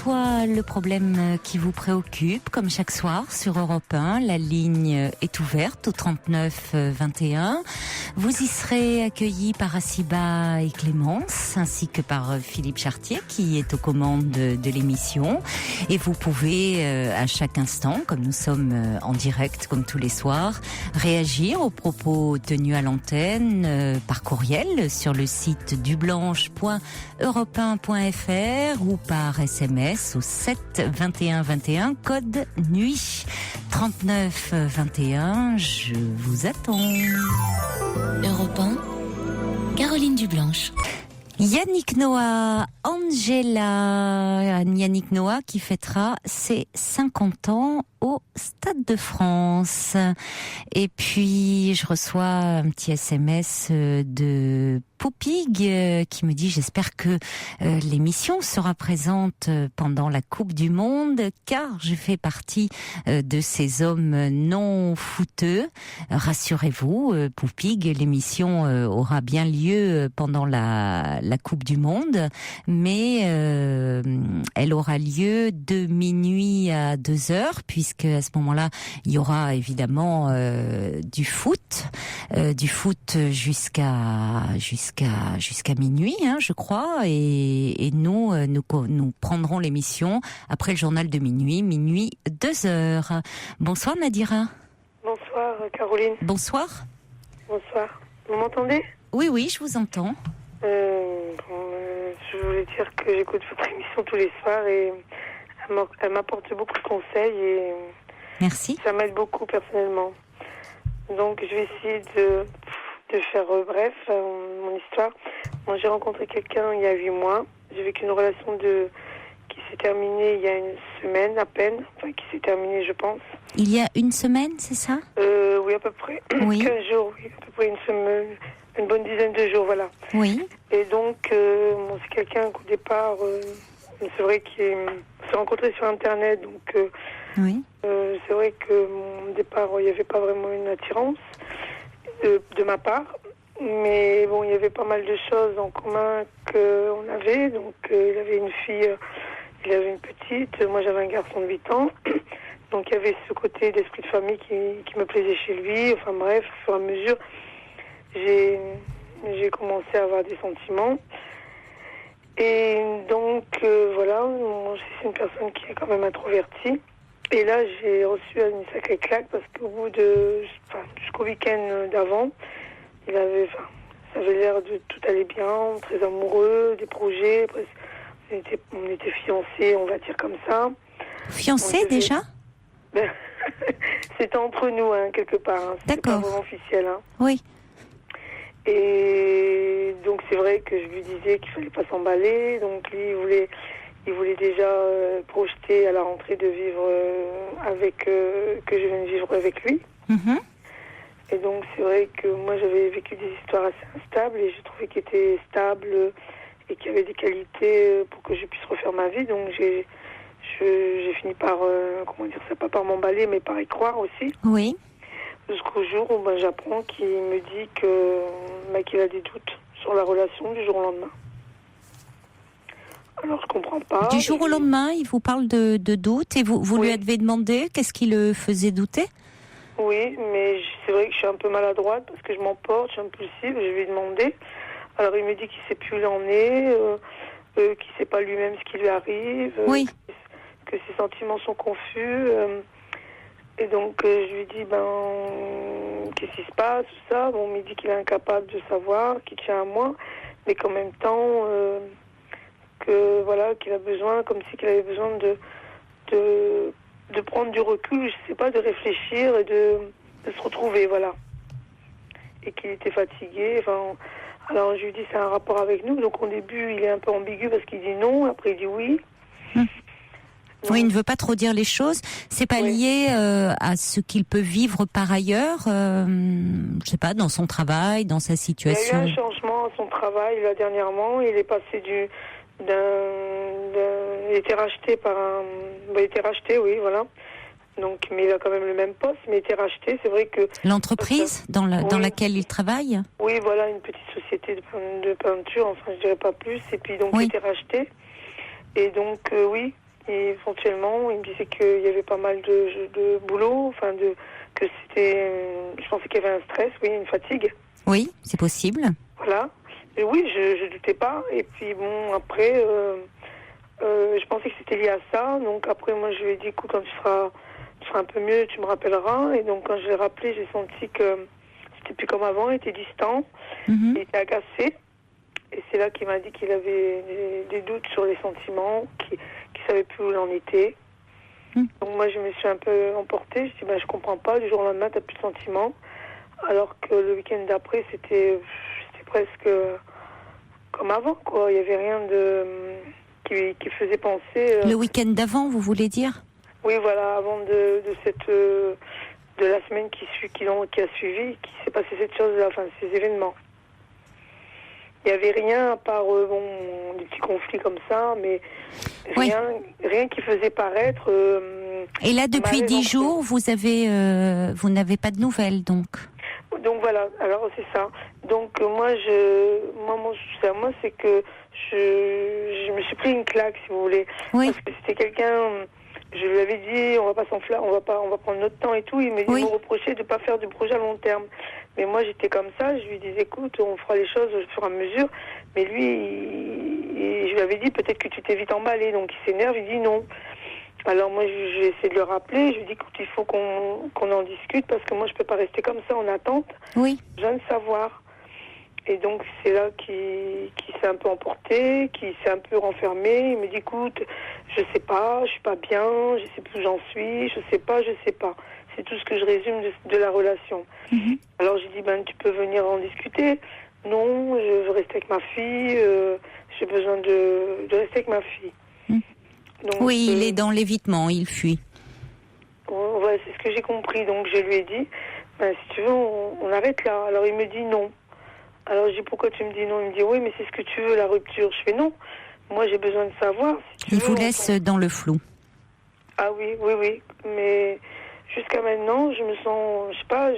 Dites-moi le problème qui vous préoccupe, comme chaque soir sur Europe 1. La ligne est ouverte au 39 21. Vous y serez accueillis par Assiba et Clémence, ainsi que par Philippe Chartier, qui est aux commandes de l'émission. Et vous pouvez, à chaque instant, comme nous sommes en direct, comme tous les soirs, réagir aux propos tenus à l'antenne par courriel sur le site dublanche.europe1.fr ou par SMS au 7 21 21, code nuit 39 21. Je vous attends. Europe 1, Caroline Dublanche. Yannick Noah, Angela, Yannick Noah qui fêtera ses 50 ans au Stade de France. Et puis, je reçois un petit SMS de Poupig qui me dit: j'espère que l'émission sera présente pendant la Coupe du Monde, car je fais partie de ces hommes non footeux. Rassurez-vous, Poupig, l'émission aura bien lieu pendant la Coupe du Monde, mais elle aura lieu de minuit à 2h, puisque à ce moment-là, il y aura évidemment du foot jusqu'à minuit, hein, je crois, et nous prendrons l'émission après le journal de minuit 2h. Bonsoir Nadira. Bonsoir Caroline. Bonsoir. Bonsoir. Vous m'entendez ? Oui, je vous entends. Je voulais dire que j'écoute votre émission tous les soirs et elle m'apporte beaucoup de conseils et merci. Ça m'aide beaucoup personnellement. Donc je vais essayer de faire bref mon histoire. Moi j'ai rencontré quelqu'un il y a 8 mois. J'ai vécu une relation qui s'est terminée il y a une semaine à peine. Enfin qui s'est terminée je pense. Il y a une semaine, c'est ça ? Oui à peu près. Oui. 15 jours, oui, à peu près une semaine. Une bonne dizaine de jours, voilà. Oui. Et donc, c'est quelqu'un qu'au départ, c'est vrai qu'il s'est rencontré sur Internet, donc oui. C'est vrai que au départ, il n'y avait pas vraiment une attirance de ma part. Mais bon, il y avait pas mal de choses en commun qu'on avait. Donc, il avait une fille, il avait une petite, moi j'avais un garçon de 8 ans. Donc, il y avait ce côté d'esprit de famille qui me plaisait chez lui. Enfin bref, au fur et à mesure, j'ai commencé à avoir des sentiments. Et donc, voilà, moi, c'est une personne qui est quand même introvertie. Et là, j'ai reçu une sacrée claque parce qu'au bout jusqu'au week-end d'avant, ça avait l'air de tout aller bien, très amoureux, des projets. On était fiancés, on va dire comme ça. Fiancés déjà ? C'était entre nous, hein, quelque part. Hein. C'était D'accord. pas vraiment officiel. Hein. Oui. Et donc c'est vrai que je lui disais qu'il fallait pas s'emballer. Donc lui, il voulait déjà projeter à la rentrée de vivre que je vienne vivre avec lui. Mm-hmm. Et donc c'est vrai que moi j'avais vécu des histoires assez instables et je trouvais qu'il était stable et qu'il y avait des qualités pour que je puisse refaire ma vie. Donc j'ai fini par pas par m'emballer mais par y croire aussi. Oui. Jusqu'au jour où j'apprends qu'il me dit qu'il a des doutes sur la relation du jour au lendemain. Alors je comprends pas. Du jour au lendemain, il vous parle de doutes et vous Oui. lui avez demandé qu'est-ce qui le faisait douter ? Oui, mais c'est vrai que je suis un peu maladroite parce que je m'emporte, je suis impulsive, je lui ai demandé. Alors il me dit qu'il ne sait plus où il en est, qu'il ne sait pas lui-même ce qui lui arrive, oui. que ses sentiments sont confus. Et donc je lui dis qu'est-ce qui se passe, tout ça. Bon, il me dit qu'il est incapable de savoir, qu'il tient à moi, mais qu'en même temps qu'il a besoin, comme si qu'il avait besoin de prendre du recul, je sais pas, de réfléchir et de se retrouver, voilà. Et qu'il était fatigué. Alors je lui dis c'est un rapport avec nous. Donc au début il est un peu ambigu parce qu'il dit non, après il dit oui. Oui, il ne veut pas trop dire les choses. C'est pas lié à ce qu'il peut vivre par ailleurs, je sais pas, dans son travail, dans sa situation. Il y a eu un changement à son travail là dernièrement. Il est passé il a été racheté il a été racheté, oui, voilà. Donc, mais il a quand même le même poste, mais il a été racheté. C'est vrai que l'entreprise dans laquelle il travaille. Oui, voilà, une petite société de peinture. Enfin, je dirais pas plus. Et puis donc, il a été racheté. Et donc, oui. Et éventuellement, il me disait qu'il y avait pas mal de boulot, que c'était, je pensais qu'il y avait un stress, oui, une fatigue. Oui, c'est possible. Voilà. Et oui, je doutais pas. Et puis bon, après, je pensais que c'était lié à ça. Donc après, moi, je lui ai dit, écoute, quand tu seras un peu mieux, tu me rappelleras. Et donc quand je l'ai rappelé, j'ai senti que c'était plus comme avant, il était distant, il était agacé. Et c'est là qu'il m'a dit qu'il avait des doutes sur les sentiments, qu'il savait plus où il en était. Donc moi, je me suis un peu emportée. Je dis, je comprends pas, du jour au lendemain, t'as plus de sentiments. Alors que le week-end d'après, c'était presque comme avant, quoi. Il y avait rien qui faisait penser... Le week-end d'avant, vous voulez dire ? Oui, voilà, avant de la semaine qui a suivi, qui s'est passé cette chose-là, ces événements. Il n'y avait rien à part des petits conflits comme ça, mais rien qui faisait paraître. Et là, depuis 10 jours, vous n'avez pas de nouvelles, donc. Donc voilà, alors c'est ça. Donc moi c'est que je me suis pris une claque, si vous voulez, parce que c'était quelqu'un. Je lui avais dit, on va pas s'enflammer, on va prendre notre temps et tout. Il me reprochait de pas faire du projet à long terme. Mais moi, j'étais comme ça. Je lui disais, écoute, on fera les choses au fur et à mesure. Mais lui, je lui avais dit, peut-être que tu t'es vite emballé. Donc il s'énerve, il dit non. Alors moi, j'ai essayé de le rappeler. Je lui dis, écoute, il faut qu'on en discute parce que moi, je peux pas rester comme ça en attente. Oui. Je viens de savoir. Et donc c'est là qui s'est un peu emporté, qui s'est un peu renfermé. Il me dit, écoute, je sais pas, je suis pas bien, je sais plus où j'en suis, je sais pas. C'est tout ce que je résume de la relation. Alors j'ai dit, tu peux venir en discuter. Non, je veux rester avec ma fille, j'ai besoin de rester avec ma fille. Donc, oui, il est dans l'évitement, il fuit. Ouais, c'est ce que j'ai compris. Donc je lui ai dit, si tu veux, on arrête là. Alors il me dit non. Alors je dis, pourquoi tu me dis non? Il me dit, oui, mais c'est ce que tu veux, la rupture. Je fais non. Moi, j'ai besoin de savoir. Il vous laisse dans le flou. Ah oui. Mais jusqu'à maintenant, je me sens, je sais pas...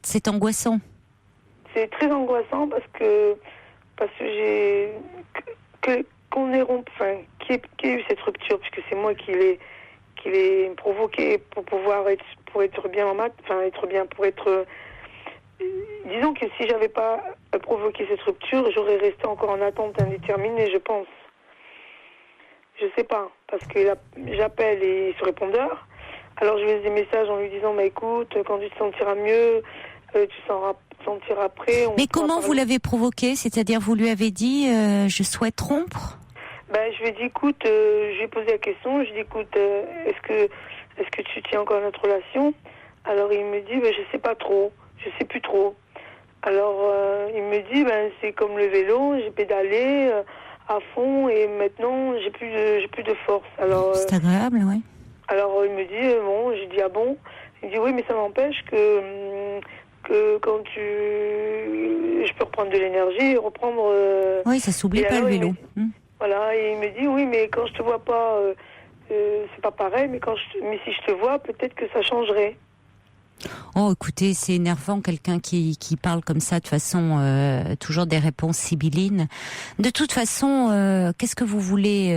c'est angoissant. C'est très angoissant parce que j'ai... qu'on ait rompu... qu'il y ait eu cette rupture, puisque c'est moi qui l'ai provoqué pour être bien en maths, disons que si j'avais pas provoqué cette rupture, j'aurais resté encore en attente indéterminée, je pense. Je sais pas, parce que j'appelle et sur répondeur. Alors je lui laisse des messages en lui disant, écoute, quand tu te sentiras mieux, tu sentiras après. Mais comment vous l'avez provoqué? C'est-à-dire, vous lui avez dit, je souhaite rompre? Je lui ai dit, écoute, je lui ai posé la question, je lui ai dit, écoute, est-ce que tu tiens encore à notre relation? Alors il me dit, je sais pas trop. Je sais plus trop. Alors, il me dit, c'est comme le vélo, j'ai pédalé à fond et maintenant, j'ai plus de force. Alors, c'est agréable, oui. Alors, il me dit, j'ai dit, ah bon? Il dit, oui, mais ça m'empêche que quand je peux reprendre de l'énergie et reprendre... oui, ça s'oublie pas, le vélo. Voilà, et il me dit, oui, mais quand je te vois pas, c'est pas pareil, mais si je te vois, peut-être que ça changerait. Oh, écoutez, c'est énervant, quelqu'un qui parle comme ça, de façon toujours des réponses sibyllines. De toute façon, qu'est-ce que vous voulez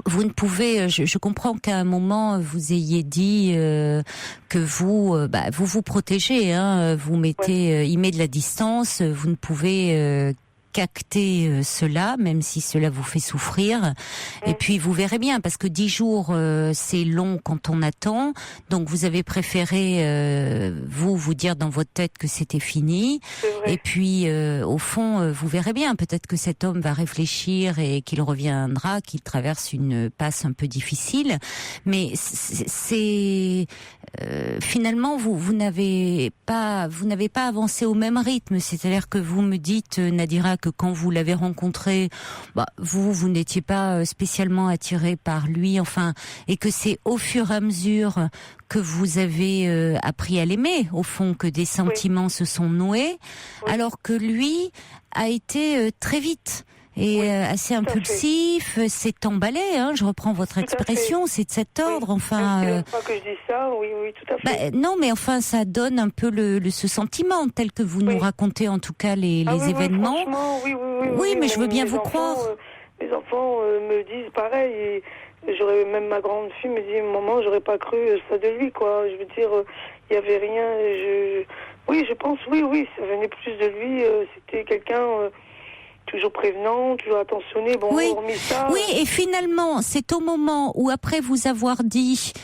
vous ne pouvez. Je comprends qu'à un moment vous ayez dit que vous protégez, hein, vous mettez, il met de la distance. Vous ne pouvez qu'acter cela, même si cela vous fait souffrir. Et puis vous verrez bien, parce que 10 jours c'est long quand on attend. Donc vous avez préféré vous dire dans votre tête que c'était fini. Et puis au fond vous verrez bien, peut-être que cet homme va réfléchir et qu'il reviendra, qu'il traverse une passe un peu difficile. Mais c'est finalement vous n'avez pas avancé au même rythme. C'est-à-dire que vous me dites, Nadira, que quand vous l'avez rencontré, vous n'étiez pas spécialement attiré par lui, enfin, et que c'est au fur et à mesure que vous avez appris à l'aimer, au fond, que des sentiments se sont noués, alors que lui a été très vite et assez impulsif, s'est emballé, hein, je reprends votre expression, c'est de cet ordre, enfin... C'est la fois que je dis ça, oui, tout à fait. Non, mais enfin, ça donne un peu ce sentiment, tel que vous nous racontez en tout cas les événements. Oui, mais je veux bien vous croire. mes enfants me disent pareil. Et j'aurais, même ma grande fille me dit, maman, j'aurais pas cru ça de lui, quoi. Je veux dire, il y avait rien. Oui, je pense, oui, ça venait plus de lui. C'était quelqu'un toujours prévenant, toujours attentionné. Bon, oui. hormis ça. Oui, et finalement, c'est au moment où, après vous avoir dit,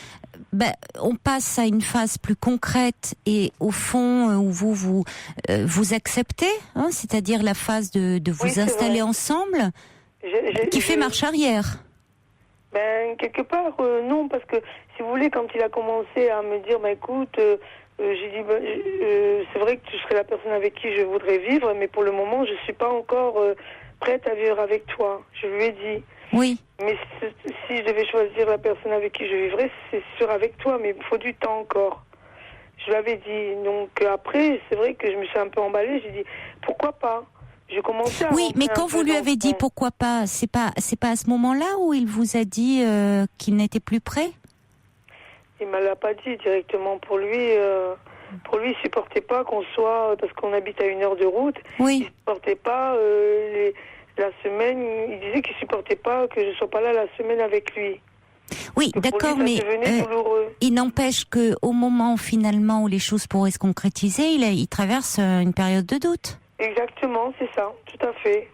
on passe à une phase plus concrète et au fond où vous acceptez, hein, c'est-à-dire la phase de vous installer ensemble, qui fait marche arrière. Quelque part, non, parce que si vous voulez, quand il a commencé à me dire, écoute, j'ai dit, c'est vrai que tu serais la personne avec qui je voudrais vivre, mais pour le moment, je suis pas encore prête à vivre avec toi. Je lui ai dit. Oui. Mais si je devais choisir la personne avec qui je vivrais, c'est sûr avec toi, mais il me faut du temps encore. Je l'avais dit. Donc après, c'est vrai que je me suis un peu emballée. J'ai dit, pourquoi pas? J'ai commencé à... Oui, mais quand vous lui avez dit pourquoi pas, c'est pas à ce moment-là où il vous a dit qu'il n'était plus prêt? Il me l'a pas dit directement. Pour lui, il supportait pas qu'on soit, parce qu'on habite à 1 heure de route. Oui. Il supportait pas la semaine. Il disait qu'il supportait pas que je sois pas là la semaine avec lui. Oui, d'accord, mais il n'empêche que au moment finalement où les choses pourraient se concrétiser, il traverse une période de doute. Exactement, c'est ça, tout à fait.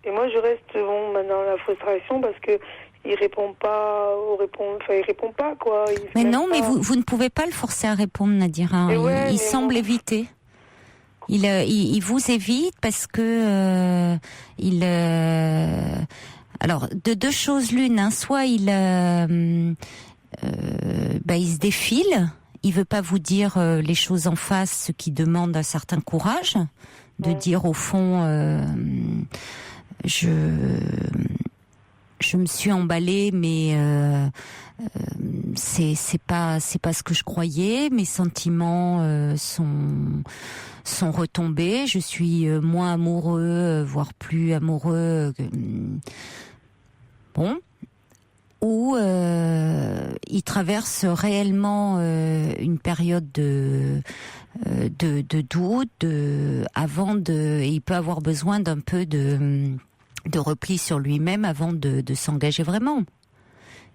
Et moi, je reste maintenant la frustration parce que il répond pas, il répond pas quoi. Mais non, mais vous ne pouvez pas le forcer à répondre, Nadira. Il semble éviter. Il vous évite parce que alors de deux choses l'une, hein, soit il se défile. Il veut pas vous dire les choses en face, ce qui demande un certain courage, de dire au fond, je me suis emballée, mais c'est pas ce que je croyais. Mes sentiments sont retombés. Je suis moins amoureux, voire plus amoureux. Bon. Où il traverse réellement une période de doute, et il peut avoir besoin d'un peu de repli sur lui-même avant de s'engager vraiment.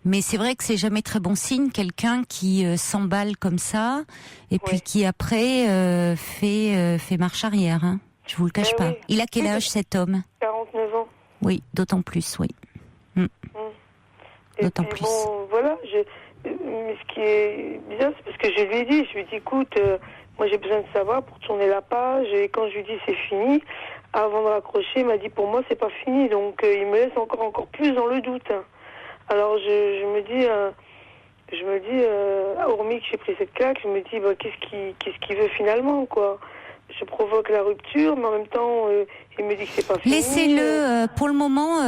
Mais c'est vrai que c'est jamais très bon signe, quelqu'un qui s'emballe comme ça et puis qui après fait marche arrière. Hein. Je vous le cache pas. Oui. Il a quel âge cet homme? 49 ans. Oui, d'autant plus, oui. Et puis bon, voilà, mais ce qui est bizarre, c'est parce que je lui ai dit, écoute, moi j'ai besoin de savoir pour tourner la page, et quand je lui dis c'est fini, avant de raccrocher, il m'a dit pour moi c'est pas fini, donc il me laisse encore plus dans le doute. Alors je me dis, hormis que j'ai pris cette claque, je me dis, qu'est-ce qu'il veut finalement, quoi. Je provoque la rupture, mais en même temps, il me dit que c'est pas fini. Laissez-le. Pour le moment,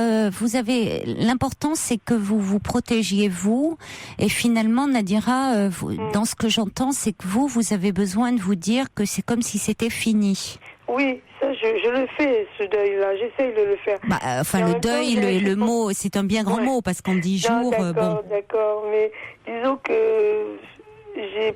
l'important, c'est que vous vous protégiez vous. Et finalement, Nadira, dans ce que j'entends, c'est que vous avez besoin de vous dire que c'est comme si c'était fini. Oui, ça, je le fais, ce deuil-là. J'essaye de le faire. Le deuil, le mot, c'est un bien grand mot, parce qu'en 10 jours, D'accord, mais disons que...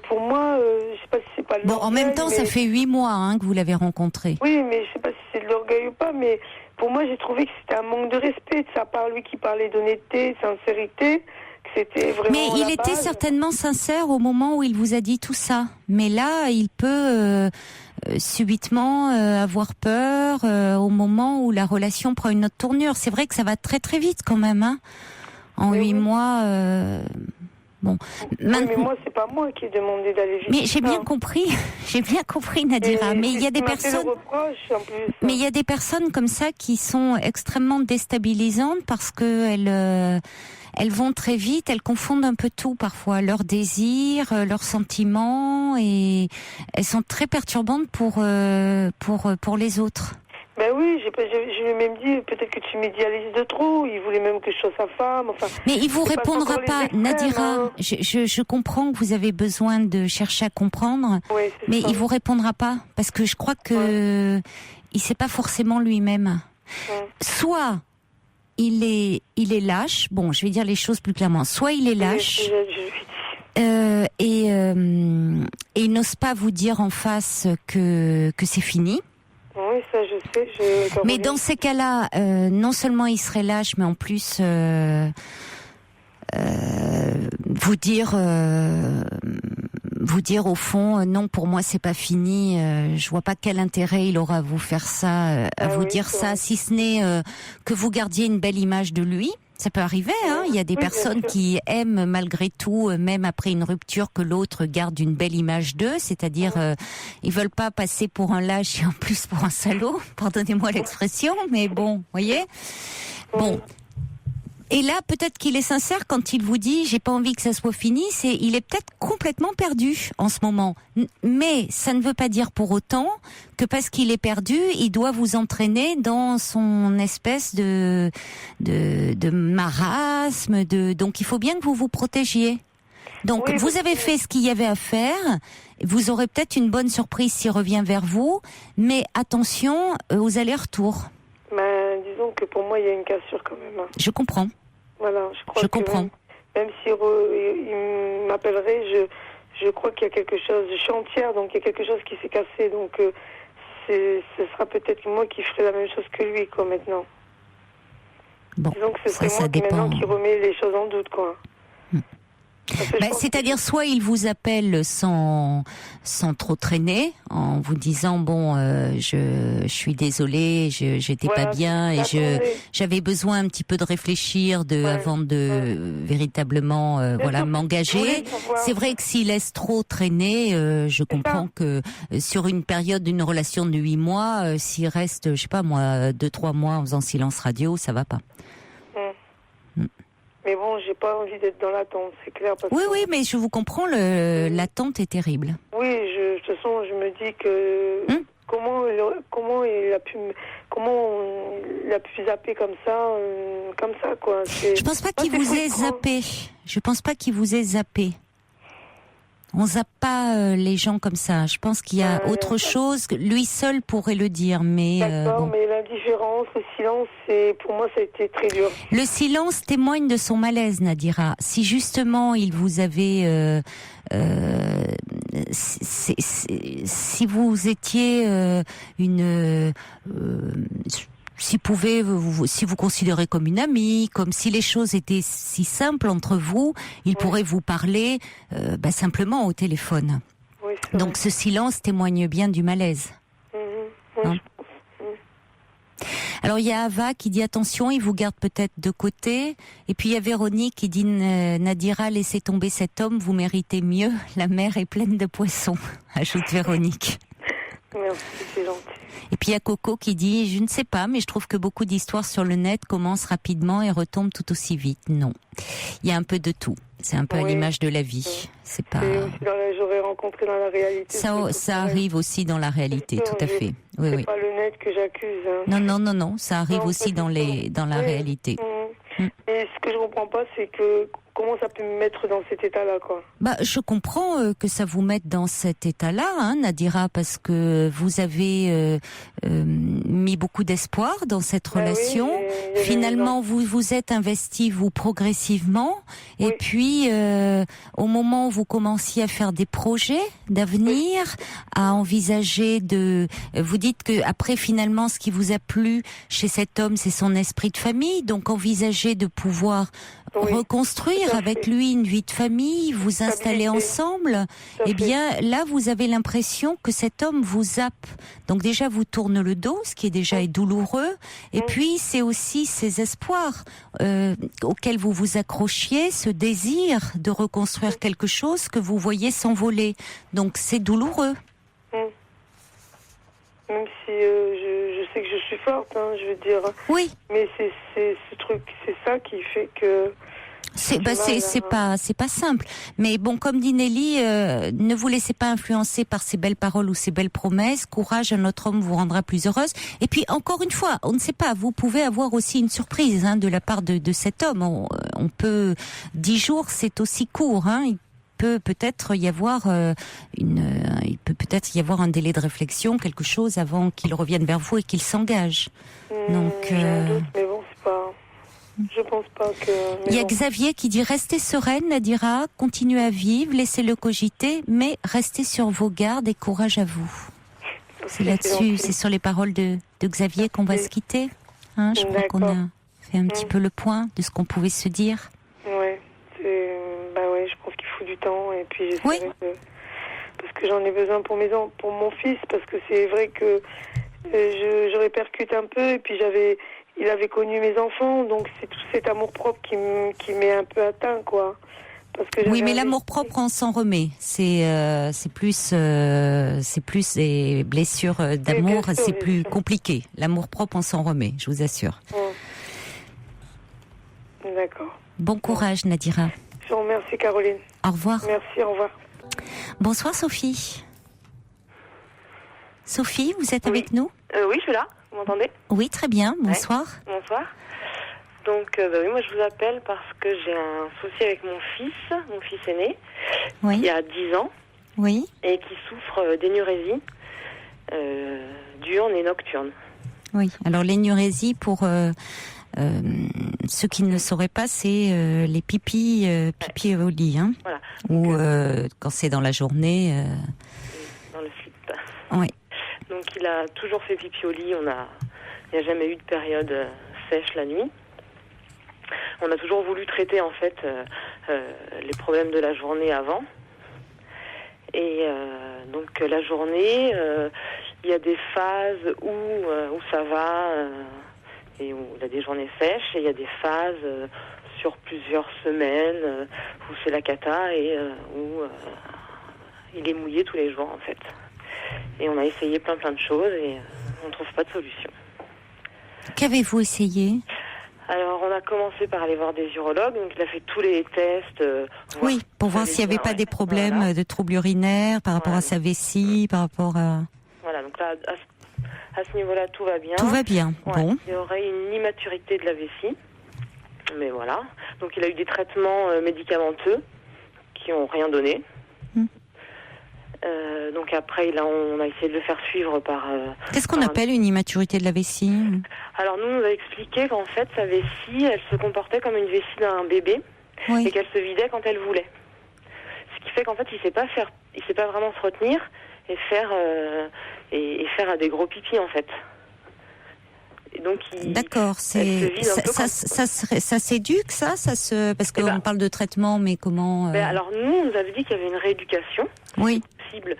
pour moi, je sais pas si c'est pas de l'orgueil. En même temps, ça fait 8 mois que vous l'avez rencontré. Oui, mais je sais pas si c'est de l'orgueil ou pas, mais pour moi, j'ai trouvé que c'était un manque de respect de sa part, lui qui parlait d'honnêteté, de sincérité, que c'était vraiment Mais il était certainement sincère au moment où il vous a dit tout ça. Mais là, il peut subitement avoir peur au moment où la relation prend une autre tournure. C'est vrai que ça va très très vite quand même, hein. En 8 mois... Bon, mais moi, c'est pas moi qui ai demandé d'aller vite. Mais j'ai bien compris, Nadira. Mais il y a des personnes, mais il y a des personnes comme ça qui sont extrêmement déstabilisantes parce que elles vont très vite, elles confondent un peu tout parfois, leurs désirs, leurs sentiments, et elles sont très perturbantes pour les autres. Ben oui, je lui ai même dit, peut-être que tu m'idéalises de trop. Il voulait même que je sois sa femme. Enfin, mais il vous répondra pas, Nadira. Hein. Je comprends que vous avez besoin de chercher à comprendre, mais ça. Il vous répondra pas parce que je crois que il sait pas forcément lui-même. Soit il est lâche. Bon, je vais dire les choses plus clairement. Soit il est lâche. Et il n'ose pas vous dire en face que c'est fini. Oui, ça je sais. sais. Mais dans ces cas-là, non seulement il serait lâche, mais en plus vous dire au fond, non, pour moi c'est pas fini. Je vois pas quel intérêt il aura à vous faire ça, dire ça, si ce n'est que vous gardiez une belle image de lui. Ça peut arriver, hein. Il y a des personnes qui aiment malgré tout, même après une rupture, que l'autre garde une belle image d'eux. C'est-à-dire, ils veulent pas passer pour un lâche et en plus pour un salaud. Pardonnez-moi l'expression, mais bon, voyez. Bon. Et là, peut-être qu'il est sincère quand il vous dit « j'ai pas envie que ça soit fini », il est peut-être complètement perdu en ce moment. Mais ça ne veut pas dire pour autant que parce qu'il est perdu, il doit vous entraîner dans son espèce de marasme. Donc il faut bien que vous vous protégiez. Donc vous avez fait ce qu'il y avait à faire. Vous aurez peut-être une bonne surprise s'il revient vers vous. Mais attention aux allers-retours. Disons que pour moi, il y a une cassure quand même. Je comprends. Voilà, je comprends. Même s'il m'appellerait, je crois qu'il y a quelque chose. Je suis entière, donc il y a quelque chose qui s'est cassé. Donc ce sera peut-être moi qui ferai la même chose que lui, quoi, maintenant. Bon, disons que ce serait moi maintenant qui remet les choses en doute, quoi. C'est-à-dire soit il vous appelle sans trop traîner, en vous disant bon je suis désolée, j'étais pas bien et j'avais besoin un petit peu de réfléchir avant de véritablement m'engager. C'est vrai que s'il laisse trop traîner, je comprends que sur une période d'une relation de 8 mois, s'il reste je sais pas moi 2-3 mois en faisant silence radio, ça va pas. Mais bon, j'ai pas envie d'être dans l'attente, c'est clair. Oui, mais je vous comprends, l'attente est terrible. Oui, de toute façon, je me dis que comment il a pu zapper comme ça, quoi. Je pense pas qu'il vous ait zappé. Je pense pas qu'il vous ait zappé. On zappe pas les gens comme ça. Je pense qu'il y a autre chose. Lui seul pourrait le dire, mais. D'accord, mais l'indifférence, le silence, pour moi, ça a été très dur. Le silence témoigne de son malaise, Nadira. Si justement il vous avait, si vous étiez si vous considérez comme une amie, comme si les choses étaient si simples entre vous, il pourrait vous parler simplement au téléphone. Oui, donc ce silence témoigne bien du malaise. Oui, alors il y a Ava qui dit attention, il vous garde peut-être de côté. Et puis il y a Véronique qui dit Nadira, laissez tomber cet homme, vous méritez mieux. La mer est pleine de poissons, ajoute Véronique. Merci, c'est gentil. Et puis il y a Coco qui dit je ne sais pas, mais je trouve que beaucoup d'histoires sur le net commencent rapidement et retombent tout aussi vite. Non, il y a un peu de tout. C'est un peu à l'image de la vie. C'est pas. J'aurais rencontré dans la réalité. Ça arrive aussi dans la réalité, tout à fait. Oui, c'est pas le net que j'accuse. Non. Ça arrive aussi dans la réalité. Et ce que je comprends pas, c'est que comment ça peut me mettre dans cet état-là, quoi. Je comprends que ça vous mette dans cet état-là, hein, Nadira, parce que vous avez mis beaucoup d'espoir dans cette relation. Oui, finalement, vous vous êtes investi, vous, progressivement. Oui. Et puis, au moment où vous commenciez à faire des projets d'avenir, à envisager vous dites que après, finalement, ce qui vous a plu chez cet homme, c'est son esprit de famille. Donc, envisager de pouvoir reconstruire avec lui une vie de famille, vous installer ensemble, eh bien là vous avez l'impression que cet homme vous zappe. Donc déjà vous tourne le dos, ce qui est déjà douloureux, et puis c'est aussi ces espoirs auxquels vous vous accrochiez, ce désir de reconstruire quelque chose que vous voyez s'envoler. Donc c'est douloureux. Même si je sais que je suis forte, je veux dire. Oui. Mais c'est ce truc, c'est ça qui fait que. C'est pas simple. Mais bon, comme dit Nelly, ne vous laissez pas influencer par ces belles paroles ou ces belles promesses. Courage, un autre homme vous rendra plus heureuse. Et puis encore une fois, on ne sait pas. Vous pouvez avoir aussi une surprise de la part de cet homme. On peut 10 jours, c'est aussi court. Il peut peut-être y avoir un délai de réflexion, quelque chose avant qu'il revienne vers vous et qu'il s'engage. Donc, mais bon, c'est pas. Je pense pas que. Il y a Xavier qui dit restez sereine, Nadira, continuez à vivre, laissez-le cogiter, mais restez sur vos gardes et courage à vous. C'est là-dessus, c'est sur les paroles de Xavier qu'on va se quitter. Hein, je crois qu'on a fait un petit peu le point de ce qu'on pouvait se dire. Ouais, je pense qu'il faut du temps et puis j'essaierai parce que j'en ai besoin pour mon fils, parce que c'est vrai que je répercute un peu et puis il avait connu mes enfants, donc c'est tout cet amour-propre qui m'est un peu atteint, quoi. Parce que oui, mais l'amour-propre, on s'en remet. C'est plus des blessures d'amour, c'est plus compliqué. L'amour-propre, on s'en remet, je vous assure. D'accord. Bon courage, Nadira. Je vous remercie, Caroline. Au revoir. Merci, au revoir. Bonsoir, Sophie. Sophie, vous êtes avec nous ? Oui, je suis là. Vous m'entendez ? Oui, très bien. Bonsoir. Ouais. Bonsoir. Donc, oui, moi, je vous appelle parce que j'ai un souci avec mon fils aîné, qui a 10 ans, et qui souffre d'énurésie diurne et nocturne. Oui, alors l'énurésie, pour ceux qui ne le sauraient pas, c'est les pipis au lit, hein, voilà. Ou quand c'est dans la journée. Dans le slip. Oui. Donc, il a toujours fait pipi au lit, il n'y a jamais eu de période sèche la nuit. On a toujours voulu traiter en fait les problèmes de la journée avant. Et donc la journée, il y a des phases où ça va et où il y a des journées sèches, et il y a des phases sur plusieurs semaines où c'est la cata et où il est mouillé tous les jours en fait. Et on a essayé plein de choses et on ne trouve pas de solution. Qu'avez-vous essayé ? Alors, on a commencé par aller voir des urologues, donc il a fait tous les tests. Pour voir s'il n'y avait pas des problèmes de troubles urinaires par rapport à sa vessie, par rapport à... Voilà, donc là, à ce niveau-là, tout va bien. Tout va bien, bon. Il y aurait une immaturité de la vessie, mais voilà. Donc, il a eu des traitements médicamenteux qui n'ont rien donné. Donc après, on a essayé de le faire suivre par... Qu'est-ce qu'on appelle une immaturité de la vessie ? Alors nous, on nous a expliqué qu'en fait, sa vessie, elle se comportait comme une vessie d'un bébé, et qu'elle se vidait quand elle voulait. Ce qui fait qu'en fait, il sait pas vraiment se retenir et faire des gros pipis en fait. Et donc d'accord, ça s'éduque, ça parce qu'on parle de traitement, mais comment alors nous, on nous avait dit qu'il y avait une rééducation possible,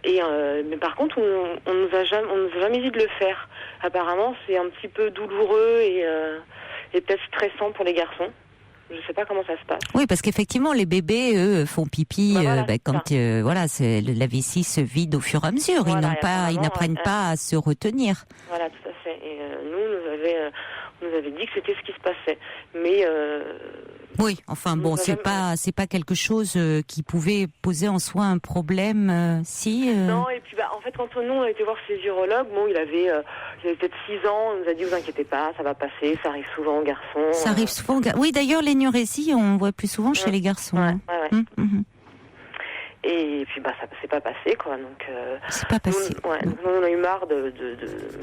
mais par contre, on nous a jamais dit de le faire. Apparemment, c'est un petit peu douloureux et peut-être stressant pour les garçons. Je ne sais pas comment ça se passe. Oui, parce qu'effectivement, les bébés, eux, font pipi quand la vessie se vide au fur et à mesure. Ils n'apprennent pas à se retenir. Voilà, tout à fait. Et nous avait dit que c'était ce qui se passait. Mais oui, enfin bon, c'est pas quelque chose qui pouvait poser en soi un problème, si. Non, et puis en fait, quand nous on a été voir ces urologues, il avait peut-être 6 ans, on nous a dit vous inquiétez pas, ça va passer, ça arrive souvent aux garçons. Ça arrive souvent. Oui, d'ailleurs, l'énurésie, on voit plus souvent chez les garçons. Ouais. Et puis ça s'est pas passé, quoi. Donc c'est pas passé. Nous, on a eu marre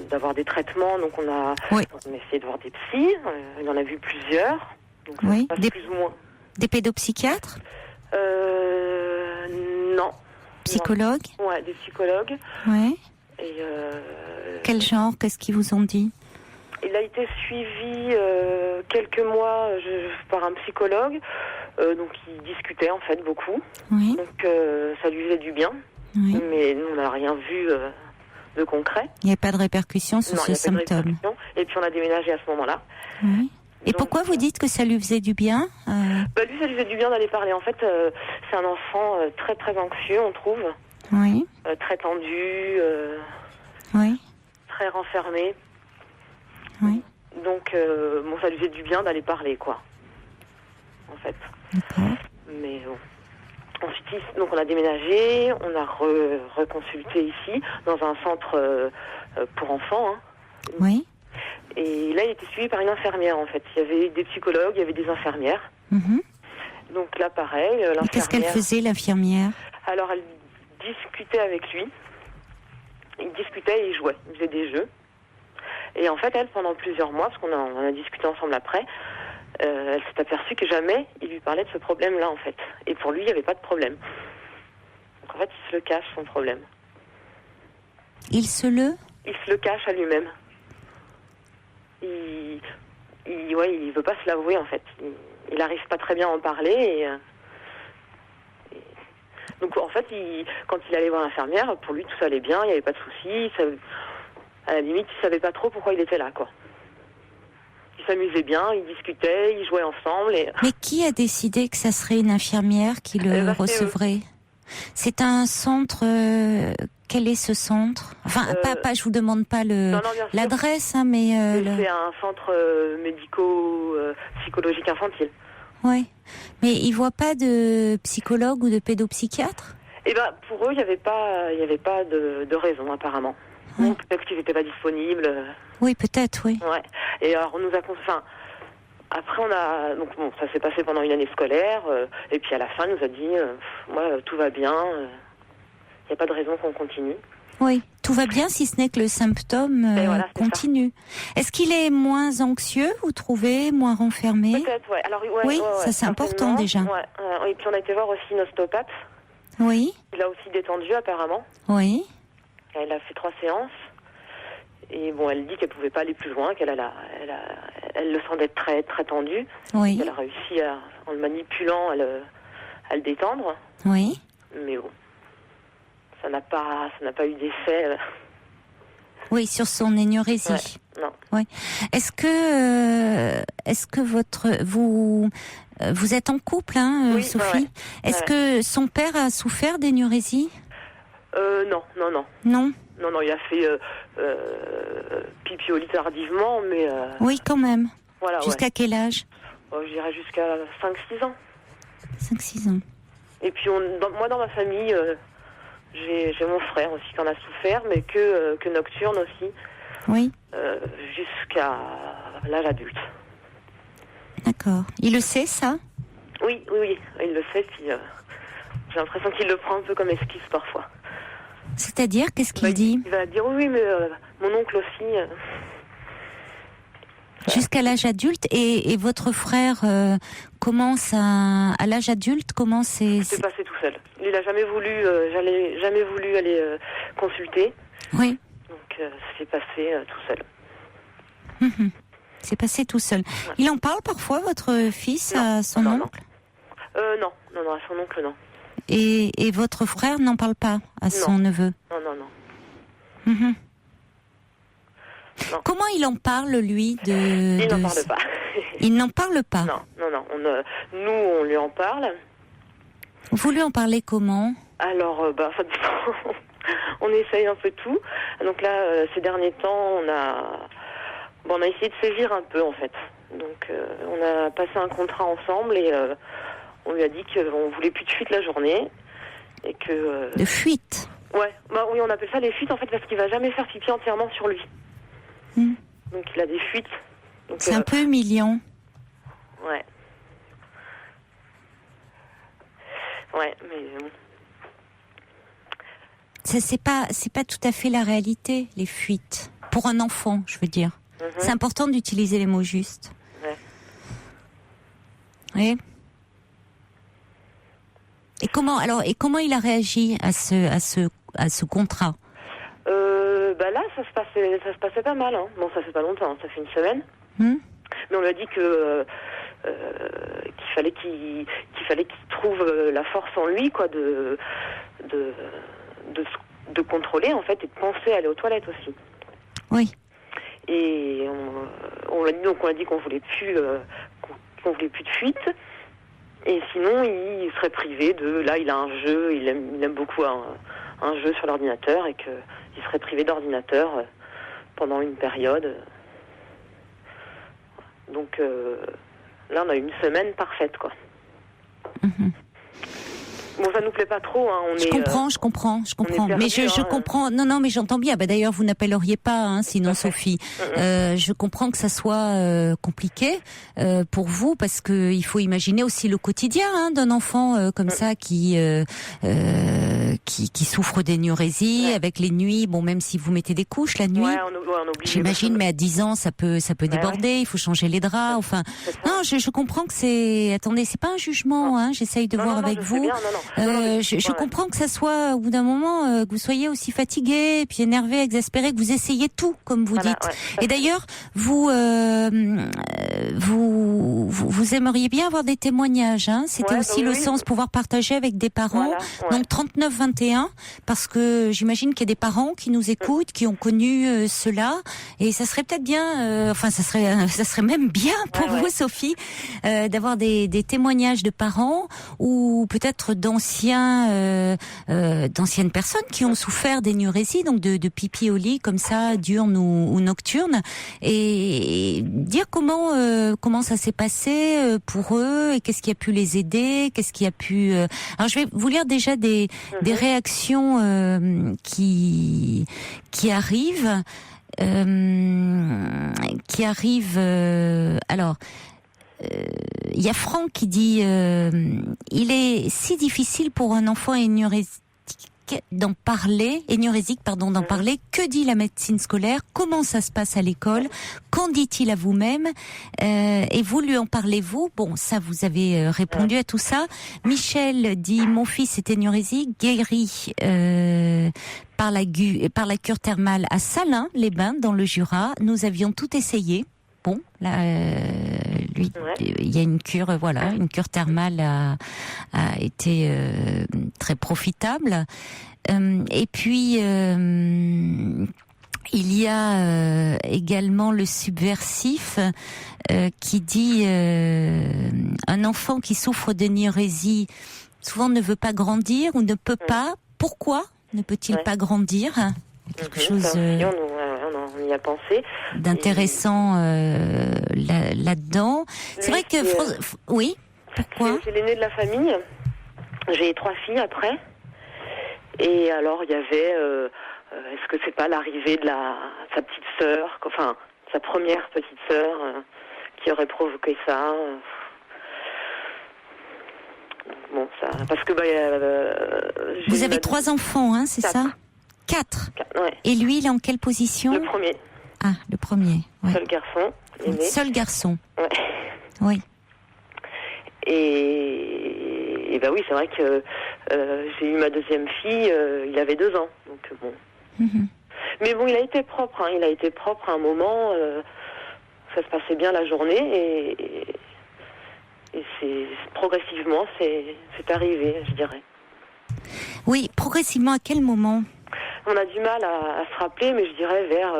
d'avoir des traitements, donc on a essayé de voir des psys. Il en a vu plusieurs. Donc ça se passe plus ou moins. Des pédopsychiatres ? Non. Psychologues ? Ouais, des psychologues. Ouais. Et quel genre ? Qu'est-ce qu'ils vous ont dit ? Il a été suivi quelques mois par un psychologue, donc il discutait en fait beaucoup. Oui. Donc ça lui faisait du bien, mais nous on n'a rien vu de concret. Il n'y a pas de répercussions sur ce symptôme. Et puis on a déménagé à ce moment-là. Oui. Et donc, pourquoi vous dites que ça lui faisait du bien lui, ça lui faisait du bien d'aller parler. En fait, c'est un enfant très très anxieux, on trouve. Oui. Très tendu. Très renfermé. Oui. Donc, ça lui faisait du bien d'aller parler, quoi. En fait. D'accord. Mais bon. Ensuite, donc on a déménagé, on a reconsulté ici, dans un centre pour enfants. Hein. Oui. Et là, il était suivi par une infirmière, en fait. Il y avait des psychologues, il y avait des infirmières. Donc là, pareil, l'infirmière... Qu'est-ce qu'elle faisait, l'infirmière ? Alors, elle discutait avec lui. Il discutait et il jouait. Il faisait des jeux. Et en fait, elle, pendant plusieurs mois, parce qu'on a discuté ensemble après, elle s'est aperçue que jamais il lui parlait de ce problème-là, en fait. Et pour lui, il n'y avait pas de problème. Donc en fait, il se le cache, son problème. Il se le cache à lui-même. Il veut pas se l'avouer en fait. Il n'arrive pas très bien à en parler. Donc en fait, quand il allait voir l'infirmière, pour lui tout ça allait bien, il n'y avait pas de soucis. À la limite, il savait pas trop pourquoi il était là, quoi. Ils s'amusaient bien, ils discutaient, ils jouaient ensemble. Mais qui a décidé que ça serait une infirmière qui le recevrait ? C'est un centre. Quel est ce centre ? Enfin, pas. Je vous demande pas l'adresse, hein, mais c'est un centre médico-psychologique infantile. Oui, mais ils voient pas de psychologue ou de pédopsychiatre ? Eh ben, pour eux, il y avait pas de raison apparemment. Ouais. Donc, peut-être qu'ils n'étaient pas disponibles. Oui, peut-être, oui. Ouais. Et alors, on nous a après, ça s'est passé pendant une année scolaire, et puis à la fin, il nous a dit, moi, tout va bien, il n'y a pas de raison qu'on continue. Oui, tout va bien si ce n'est que le symptôme continue. Est-ce qu'il est moins anxieux, vous trouvez, moins renfermé ? Peut-être, ouais. Alors, oui, ça c'est important déjà. Et puis on a été voir aussi une ostéopathe. Oui. Il a aussi détendu apparemment. Oui. Elle a fait 3 séances. Et bon, elle dit qu'elle pouvait pas aller plus loin, qu'elle elle le sentait très très tendu. Oui. Elle a réussi en le manipulant à le détendre. Oui. Mais bon, ça n'a pas eu d'effet. Oui, sur son énurésie. Ouais, non. Oui. Est-ce que vous êtes en couple, hein, oui, Sophie ? ouais. Est-ce que son père a souffert d'énurésie ? Non. Non. Non, il a fait pipi au lit tardivement, mais... Oui, quand même. Voilà, jusqu'à quel âge ? Je dirais jusqu'à 5-6 ans. 5-6 ans. Et puis, moi, dans ma famille, j'ai mon frère aussi qui en a souffert, mais que nocturne aussi. Oui. Jusqu'à l'âge adulte. D'accord. Il le sait, ça ? Oui, il le sait, puis j'ai l'impression qu'il le prend un peu comme excuse parfois. C'est-à-dire, qu'est-ce qu'il dit ? Il va dire oui, mais mon oncle aussi. Jusqu'à l'âge adulte, et votre frère commence à l'âge adulte, comment c'est passé tout seul. Il n'a jamais voulu, jamais voulu aller consulter. Oui. Donc c'est passé tout seul. C'est passé tout seul. Ouais. Il en parle parfois, votre fils, à son oncle ? Non, à son oncle, non. Et votre frère n'en parle pas à son neveu ? Non. Non. Comment il en parle, lui, Il n'en parle pas. Il n'en parle pas ? Non. Nous, on lui en parle. Vous lui en parlez comment ? Alors, ça dépend. On essaye un peu tout. Donc là, ces derniers temps, on a essayé de sévir un peu, en fait. Donc, on a passé un contrat ensemble et on lui a dit qu'on voulait plus de fuite la journée. Et que... De fuite ? Ouais. Oui, on appelle ça les fuites, en fait, parce qu'il va jamais faire pipi entièrement sur lui. Donc, il a des fuites. Donc, c'est un peu humiliant. Ouais. Ouais, mais... C'est pas tout à fait la réalité, les fuites. Pour un enfant, je veux dire. C'est important d'utiliser les mots justes. Ouais. Oui. Et comment il a réagi à ce contrat ? Là, ça se passait pas mal. Hein. Bon, ça fait pas longtemps, ça fait une semaine. Mais on lui a dit qu'il fallait qu'il trouve la force en lui, quoi, de contrôler, en fait, et de penser à aller aux toilettes aussi. Oui. Et on a dit qu'on voulait plus de fuite. Et sinon, il serait privé là, il a un jeu, il aime beaucoup un jeu sur l'ordinateur, et qu'il serait privé d'ordinateur pendant une période. Donc là, on a eu une semaine parfaite, quoi. Bon, ça nous plaît pas trop, hein. Je comprends. Perdu, mais je comprends. Non, mais j'entends bien. D'ailleurs, vous n'appelleriez pas, hein, sinon, Sophie. Je comprends que ça soit compliqué pour vous, parce que il faut imaginer aussi le quotidien, hein, d'un enfant comme ça qui qui souffre d'énurésie, avec les nuits. Bon, même si vous mettez des couches la nuit, on oblige. j'imagine, mais à 10 ans, ça peut déborder. Il faut changer les draps. Enfin, non, je comprends que c'est. Attendez, c'est pas un jugement. Hein. J'essaye de voir avec vous. Je comprends que ça soit au bout d'un moment que vous soyez aussi fatigué, puis énervé, exaspéré, que vous essayez tout, comme vous dites. Et d'ailleurs, vous aimeriez bien avoir des témoignages. Hein. C'était aussi le sens, pouvoir partager avec des parents. Donc 39-21, parce que j'imagine qu'il y a des parents qui nous écoutent, qui ont connu cela, et ça serait peut-être bien, ça serait même bien pour vous, Sophie, d'avoir des témoignages de parents ou peut-être d'anciennes personnes qui ont souffert d'énurésie, donc de pipi au lit comme ça, diurne ou nocturne, et dire comment ça s'est passé pour eux et qu'est-ce qui a pu les aider, qu'est-ce qui a pu. Alors je vais vous lire déjà des réactions qui arrivent. Alors, il y a Franck qui dit il est si difficile pour un enfant énurésique d'en parler. Que dit la médecine scolaire? Comment ça se passe à l'école? Qu'en dit-il à vous-même? Et vous lui en parlez-vous? Bon, ça, vous avez répondu à tout ça. Michel dit mon fils est énurésique, guéri par la cure thermale à Salins, les Bains, dans le Jura. Nous avions tout essayé. Bon, là, lui, il y a une cure, une cure thermale a été très profitable. Et puis, il y a également le subversif qui dit un enfant qui souffre d'énurésie souvent ne veut pas grandir ou ne peut pas. Pourquoi ne peut-il pas grandir? Quelque chose. On y a pensé. D'intéressant là-dedans. C'est vrai que... Oui, pourquoi? C'est l'aîné de la famille. J'ai 3 filles après. Et alors, il y avait... est-ce que c'est pas l'arrivée de sa petite sœur, enfin, sa première petite sœur, qui aurait provoqué ça? Bon, ça... Parce que... vous avez 3 enfants, hein, c'est 4. Ça? 4. Ouais. Et lui, il est en quelle position? Le premier. Ah, le premier. Ouais. Seul garçon. Aîné. Seul garçon. Ouais. Oui. Et oui, c'est vrai que j'ai eu ma deuxième fille, il avait 2 ans. Donc bon. Mm-hmm. Mais bon, il a été propre. Hein, il a été propre à un moment. Ça se passait bien la journée et c'est progressivement, c'est arrivé, je dirais. Oui, progressivement. À quel moment? On a du mal à se rappeler, mais je dirais vers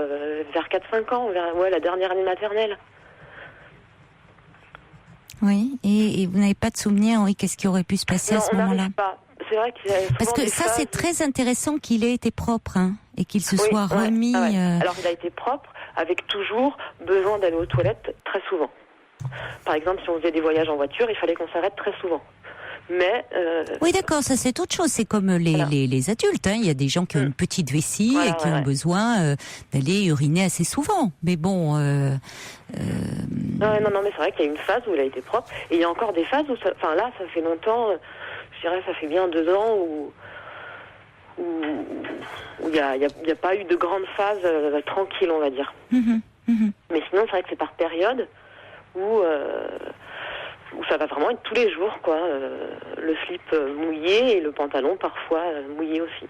4-5 ans, vers la dernière année maternelle. Oui, et vous n'avez pas de souvenir, qu'est-ce qui aurait pu se passer à ce moment-là? Pas. C'est vrai qu'il y a parce que ça, c'est très intéressant qu'il ait été propre, hein, et qu'il se soit remis... Alors, il a été propre, avec toujours besoin d'aller aux toilettes très souvent. Par exemple, si on faisait des voyages en voiture, il fallait qu'on s'arrête très souvent. Mais oui, d'accord, ça c'est autre chose. C'est comme les adultes. Hein. Il y a des gens qui ont une petite vessie et qui ont besoin d'aller uriner assez souvent. Mais bon... Non, mais c'est vrai qu'il y a une phase où il a été propre. Et il y a encore des phases où... là, ça fait longtemps... je dirais, ça fait bien 2 ans où il n'y a pas eu de grande phase tranquille, on va dire. Mais sinon, c'est vrai que c'est par période où ça va vraiment être tous les jours, quoi. Le slip mouillé et le pantalon parfois mouillé aussi.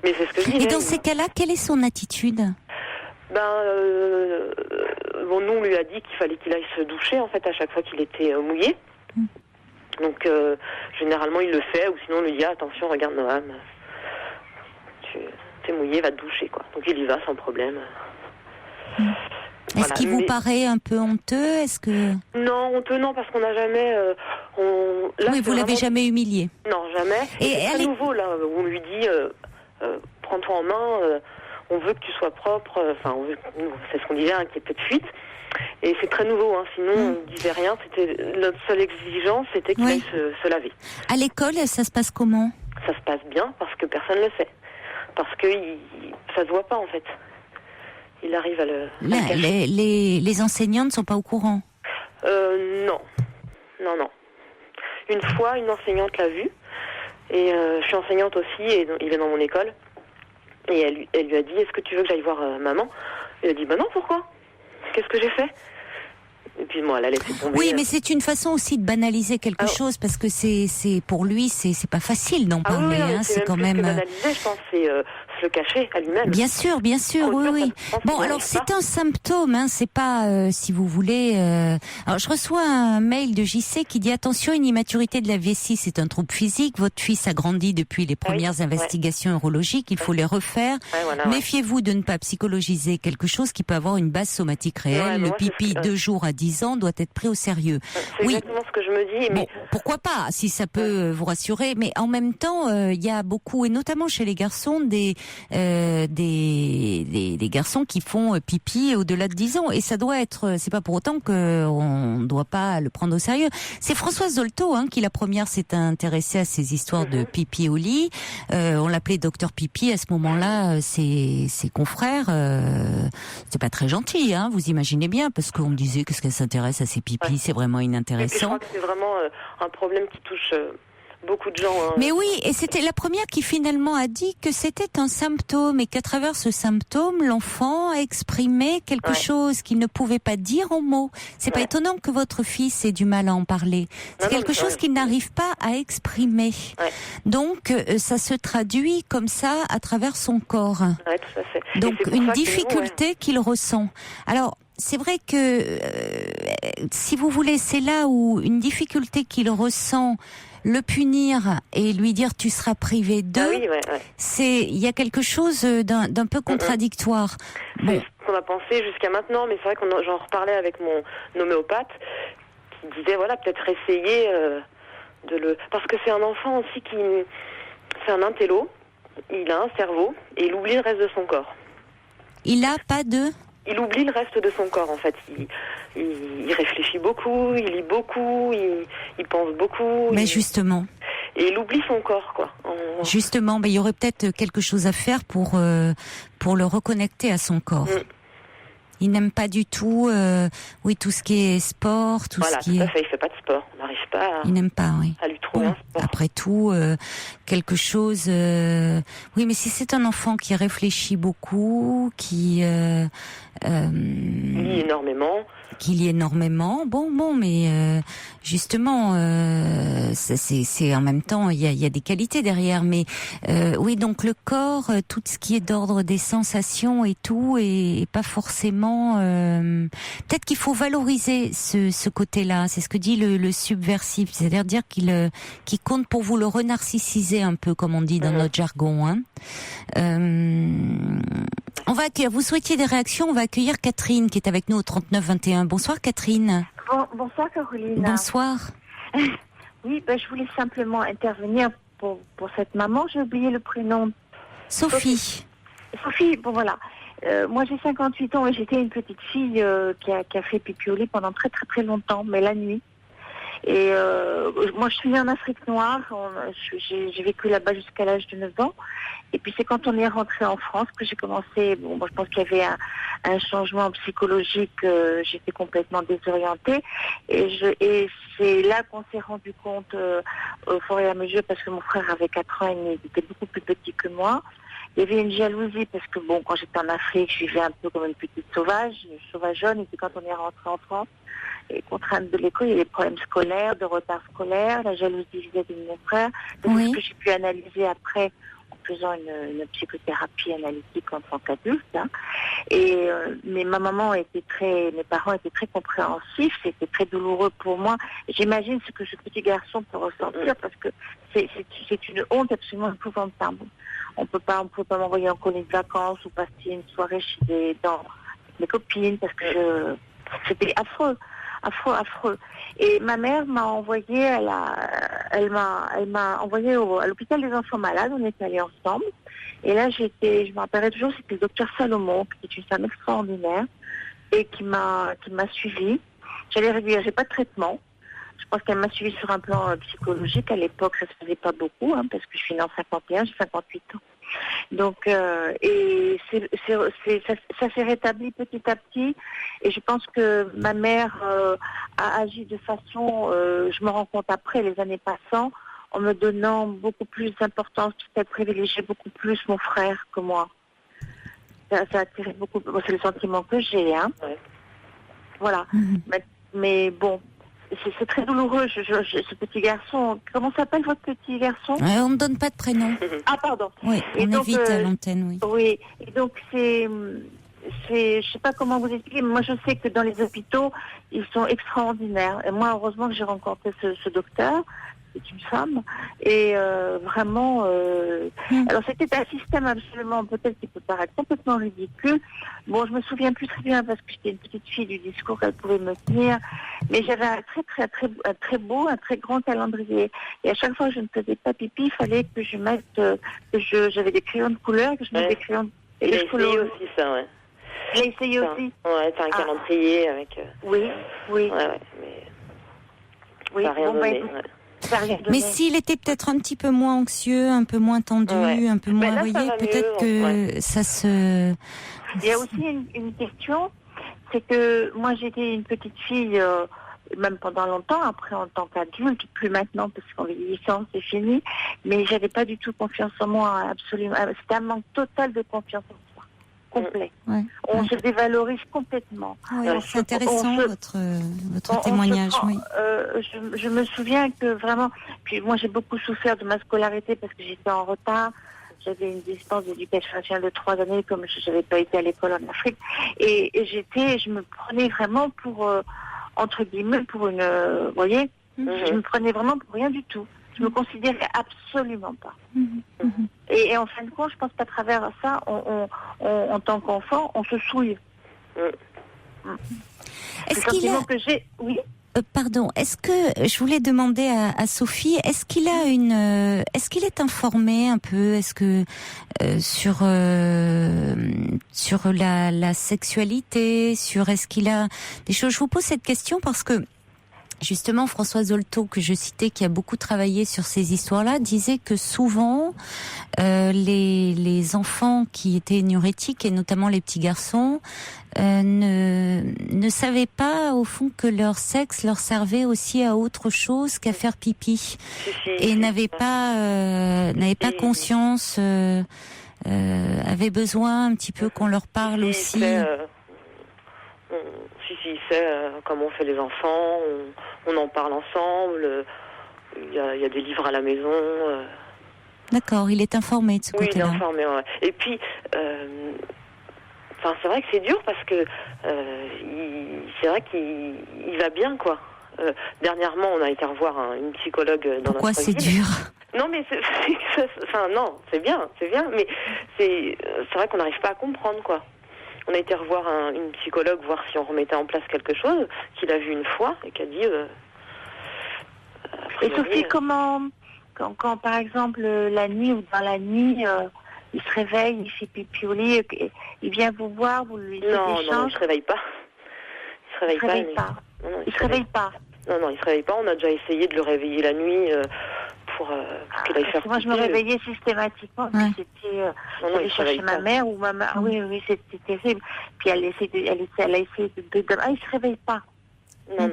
Mais c'est ce que je disais. Et dans ces cas-là, quelle est son attitude? Nous, on lui a dit qu'il fallait qu'il aille se doucher, en fait, à chaque fois qu'il était mouillé. Donc, généralement, il le fait, ou sinon, on lui dit, attention, regarde, Noam, t'es mouillé, va te doucher, quoi. Donc, il y va sans problème. Est-ce qu'il vous paraît un peu honteux? Est-ce que... Non, honteux, non, parce qu'on n'a jamais... Là, oui, vous l'avez jamais humilié? Non, jamais. Et c'est très nouveau, là, où on lui dit, prends-toi en main, on veut que tu sois propre, c'est ce qu'on disait, qu'il y ait peu de fuite. Et c'est très nouveau, hein, sinon on ne disait rien. Notre seule exigence, c'était qu'il aille se laver. À l'école, ça se passe comment? Ça se passe bien, parce que personne ne le sait. Parce que ça se voit pas, en fait. Il arrive à le cacher. Les enseignants ne sont pas au courant? Non. Une fois, une enseignante l'a vu. Et je suis enseignante aussi, et il est dans mon école. Et elle lui a dit, est-ce que tu veux que j'aille voir maman? Il a dit, bah non, pourquoi? Qu'est-ce que j'ai fait? Et puis moi, elle a laissé tomber. Oui, mais c'est une façon aussi de banaliser quelque chose, parce que c'est pour lui, c'est pas facile d'en parler. Oui, hein, c'est quand même. même. Banaliser, je pense, c'est se le cacher à lui-même. Bien sûr, oui. Bon, alors c'est un symptôme, hein, c'est pas, si vous voulez. Alors je reçois un mail de JC qui dit attention, une immaturité de la vessie, c'est un trouble physique. Votre fils a grandi depuis les premières investigations urologiques. Il faut les refaire. Méfiez-vous de ne pas psychologiser quelque chose qui peut avoir une base somatique réelle. Le pipi 2 jours à 10 ans doit être pris au sérieux. C'est exactement ce que je me dis. Mais... Bon, pourquoi pas, si ça peut vous rassurer. Mais en même temps, il y a beaucoup, et notamment chez les garçons, des garçons qui font pipi au-delà de 10 ans. Et ça doit être, c'est pas pour autant qu'on ne doit pas le prendre au sérieux. C'est Françoise Dolto, qui la première s'est intéressée à ces histoires de pipi au lit. On l'appelait docteur pipi à ce moment-là. Ses confrères, c'est pas très gentil, vous imaginez bien, parce qu'on me disait qu'est-ce qu'elle s'intéresse à ces pipis, c'est vraiment inintéressant. Je crois que c'est vraiment un problème qui touche beaucoup de gens. Mais oui, et c'était la première qui finalement a dit que c'était un symptôme et qu'à travers ce symptôme, l'enfant a exprimé quelque chose qu'il ne pouvait pas dire en mots. C'est pas étonnant que votre fils ait du mal à en parler. C'est quelque chose qu'il n'arrive pas à exprimer. Donc, ça se traduit comme ça à travers son corps. Ouais, tout à fait. Donc, une difficulté qu'il ressent. Alors, c'est vrai que, si vous voulez, c'est là où une difficulté qu'il ressent, le punir et lui dire tu seras privé d'eux, il y a quelque chose d'un peu contradictoire. C'est ce qu'on a pensé jusqu'à maintenant, mais c'est vrai j'en reparlais avec mon homéopathe qui disait peut-être essayer de le... Parce que c'est un enfant aussi c'est un intello, il a un cerveau et il oublie le reste de son corps. Il a pas de... Il oublie le reste de son corps, en fait. Il réfléchit beaucoup, il lit beaucoup, il pense beaucoup. Mais justement. Et il oublie son corps, quoi. Justement, il y aurait peut-être quelque chose à faire pour le reconnecter à son corps. Il n'aime pas du tout, tout ce qui est sport, tout ce qui est... Voilà, tout à fait, il fait pas de sport. On n'arrive pas il n'aime pas, à lui trouver un sport. Après tout, quelque chose... Oui, mais si c'est un enfant qui réfléchit beaucoup, qui... lit énormément. Qu'il lit énormément. Mais justement, c'est en même temps, il y a des qualités derrière. Mais oui, donc le corps, tout ce qui est d'ordre des sensations et tout, et pas forcément. Peut-être qu'il faut valoriser ce côté-là. C'est ce que dit le subversif, c'est-à-dire qu'il compte pour vous, le renarcissiser un peu, comme on dit dans notre jargon. On va accueillir, vous souhaitiez des réactions, on va accueillir Catherine qui est avec nous au 3921. Bonsoir Catherine. Bonsoir Caroline. Bonsoir. Oui, je voulais simplement intervenir pour cette maman, j'ai oublié le prénom. Sophie. Sophie, voilà. Moi j'ai 58 ans et j'étais une petite fille qui a fait pipi au lit pendant très très très longtemps, mais la nuit. Et moi je suis née en Afrique noire, j'ai vécu là-bas jusqu'à l'âge de 9 ans. Et puis c'est quand on est rentré en France que j'ai commencé, je pense qu'il y avait un changement psychologique, j'étais complètement désorientée. Et c'est là qu'on s'est rendu compte au fur et à mesure, parce que mon frère avait 4 ans et il était beaucoup plus petit que moi. Il y avait une jalousie parce que quand j'étais en Afrique, je vivais un peu comme une petite sauvageonne. Et puis quand on est rentré en France, et contrainte de l'école, il y a des problèmes scolaires, de retard scolaire, la jalousie vis-à-vis de mon frère. C'est ce que j'ai pu analyser après en faisant une psychothérapie analytique en tant qu'adulte. Mais mes parents étaient très compréhensifs, c'était très douloureux pour moi. J'imagine ce que ce petit garçon peut ressentir parce que c'est une honte absolument épouvantable. On peut pas m'envoyer en colonie de vacances ou passer une soirée dans mes copines parce que c'était affreux. Et ma mère m'a envoyée, elle m'a envoyée à l'hôpital des enfants malades. On est allés ensemble. Et là, je me rappellerai toujours, c'était le docteur Salomon, qui est une femme extraordinaire et qui m'a suivie. J'allais régulièrement, j'ai pas de traitement. Je pense qu'elle m'a suivie sur un plan psychologique. À l'époque, ça se faisait pas beaucoup, parce que je suis née en 51, j'ai 58 ans. Donc, et ça s'est rétabli petit à petit. Et je pense que ma mère a agi de façon, je me rends compte après, les années passant, en me donnant beaucoup plus d'importance, peut-être privilégier beaucoup plus mon frère que moi. Ça a attiré beaucoup. Bon, c'est le sentiment que j'ai, hein. Ouais. Voilà. Mais bon, c'est très douloureux. Ce petit garçon. Comment s'appelle votre petit garçon? On ne donne pas de prénom. Ah, pardon. Oui, Et on donc, évite à l'antenne, oui. Oui. Et donc je sais pas comment vous expliquer, mais moi je sais que dans les hôpitaux, ils sont extraordinaires. Et moi, heureusement que j'ai rencontré ce docteur, c'est une femme, et vraiment... Alors c'était un système absolument, peut-être qui peut paraître complètement ridicule. Bon, je me souviens plus très bien parce que j'étais une petite fille du discours qu'elle pouvait me tenir, mais j'avais un très beau, un très grand calendrier. Et à chaque fois que je ne faisais pas pipi, il fallait que je mette, j'avais des crayons de couleur, que je mette des crayons... Et j'ai essayé aussi ça, ouais. Je l'ai essayé aussi. Ouais, c'est un calendrier avec... Oui. Ouais, mais... Oui, ça n'a rien donné, écoute, ouais. ça a rien donné. Mais s'il était peut-être un petit peu moins anxieux, un peu moins tendu, un peu moins là, envoyé, peut-être que ça se... Il y a aussi une question, c'est que moi j'étais une petite fille, même pendant longtemps, après en tant qu'adulte, plus maintenant parce qu'en vieillissant c'est fini, mais j'avais pas du tout confiance en moi, absolument. C'était un manque total de confiance en soi, complet. Ouais. On se dévalorise complètement. Oui, c'est intéressant votre témoignage, oui. Je me souviens que vraiment, puis moi j'ai beaucoup souffert de ma scolarité parce que j'étais en retard. J'avais une dispense d'éducation nationale de 3 années comme je n'avais pas été à l'école en Afrique. Et je me prenais vraiment pour, entre guillemets, pour une, vous voyez, je me prenais vraiment pour rien du tout. Je me considérais absolument pas. Et en fin de compte, je pense qu'à travers ça, en tant qu'enfant, on se souille. Est-ce qu'il a... que j'ai... Oui. Pardon, est-ce que je voulais demander à Sophie, est-ce qu'il est informé un peu, est-ce que sur la sexualité, est-ce qu'il a des choses? Je vous pose cette question parce que justement, Françoise Dolto, que je citais, qui a beaucoup travaillé sur ces histoires-là, disait que souvent, les enfants qui étaient énurétiques, et notamment les petits garçons, ne savaient pas, au fond, que leur sexe leur servait aussi à autre chose qu'à faire pipi. Et n'avaient pas conscience, avaient besoin un petit peu qu'on leur parle aussi. Il sait comment on fait les enfants, on en parle ensemble, il y a des livres à la maison. D'accord, il est informé de ce côté-là. Oui, il est informé, ouais. Et puis, c'est vrai que c'est dur parce que c'est vrai qu'il va bien, quoi. Dernièrement, on a été revoir une psychologue dans Pourquoi notre c'est ville. dur? Non, mais non, c'est bien, mais c'est vrai qu'on n'arrive pas à comprendre, quoi. On a été revoir une psychologue, voir si on remettait en place quelque chose, qu'il a vu une fois et qui a dit... et Sophie, comment, quand par exemple la nuit ou dans la nuit, il se réveille, il fait pipi au lit, il vient vous voir, vous lui faites des échanges? Non, il se réveille pas. Il se réveille pas. Il se réveille pas. Non, il se réveille pas. On a déjà essayé de le réveiller la nuit pour qu'il aille faire pipi. Moi, je me réveillais systématiquement. Ouais. C'était j'allais chercher ma mère ou ma mère. Ah, oui, c'était terrible. Puis elle a essayé de... Ah, il se réveille pas. Non.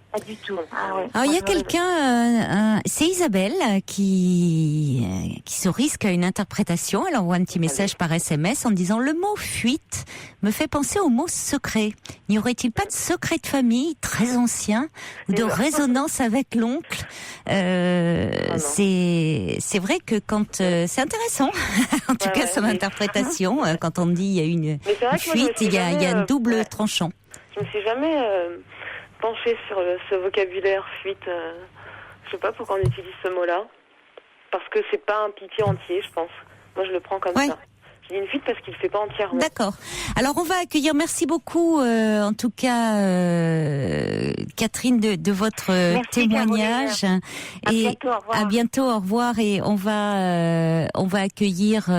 Pas du tout. Ah, ouais. Alors il y a quelqu'un, c'est Isabelle qui se risque à une interprétation. Elle envoie un petit message par SMS en disant: le mot fuite me fait penser au mot secret. N'y aurait-il pas de secret de famille très ancien ou de résonance avec l'oncle? C'est vrai que quand c'est intéressant, en tout cas son interprétation, quand on dit il y a une fuite, il y a un double tranchant. Je me suis jamais penchée sur ce vocabulaire fuite. Je sais pas pourquoi on utilise ce mot-là. Parce que c'est pas un pipi entier, je pense. Moi, je le prends comme ça. Je dis une fuite parce qu'il le fait pas entièrement. D'accord. Alors, on va accueillir, merci beaucoup, en tout cas, Catherine, de votre témoignage. Caroline. À bientôt, au revoir. Et on va accueillir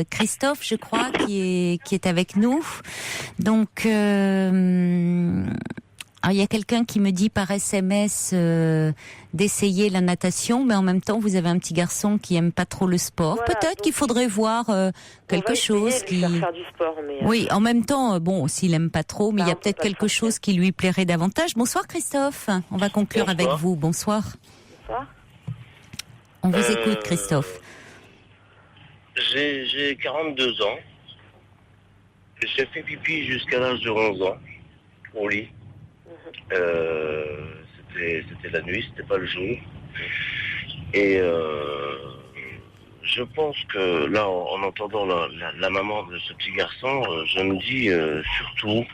Christophe, je crois, qui est avec nous. Donc, alors, il y a quelqu'un qui me dit par SMS d'essayer la natation, mais en même temps, vous avez un petit garçon qui aime pas trop le sport. Voilà, peut-être qu'il faudrait voir quelque chose qui... faire du sport, mais Oui, en même temps, bon, s'il aime pas trop, mais il y a peut-être quelque chose qui lui plairait davantage. Bonsoir Christophe, on va conclure avec vous. Bonsoir. Bonsoir. On vous écoute, Christophe. J'ai 42 ans. J'ai fait pipi jusqu'à l'âge de 11 ans, au lit. C'était la nuit, c'était pas le jour. Et je pense que là, en entendant la maman de ce petit garçon, je me dis surtout,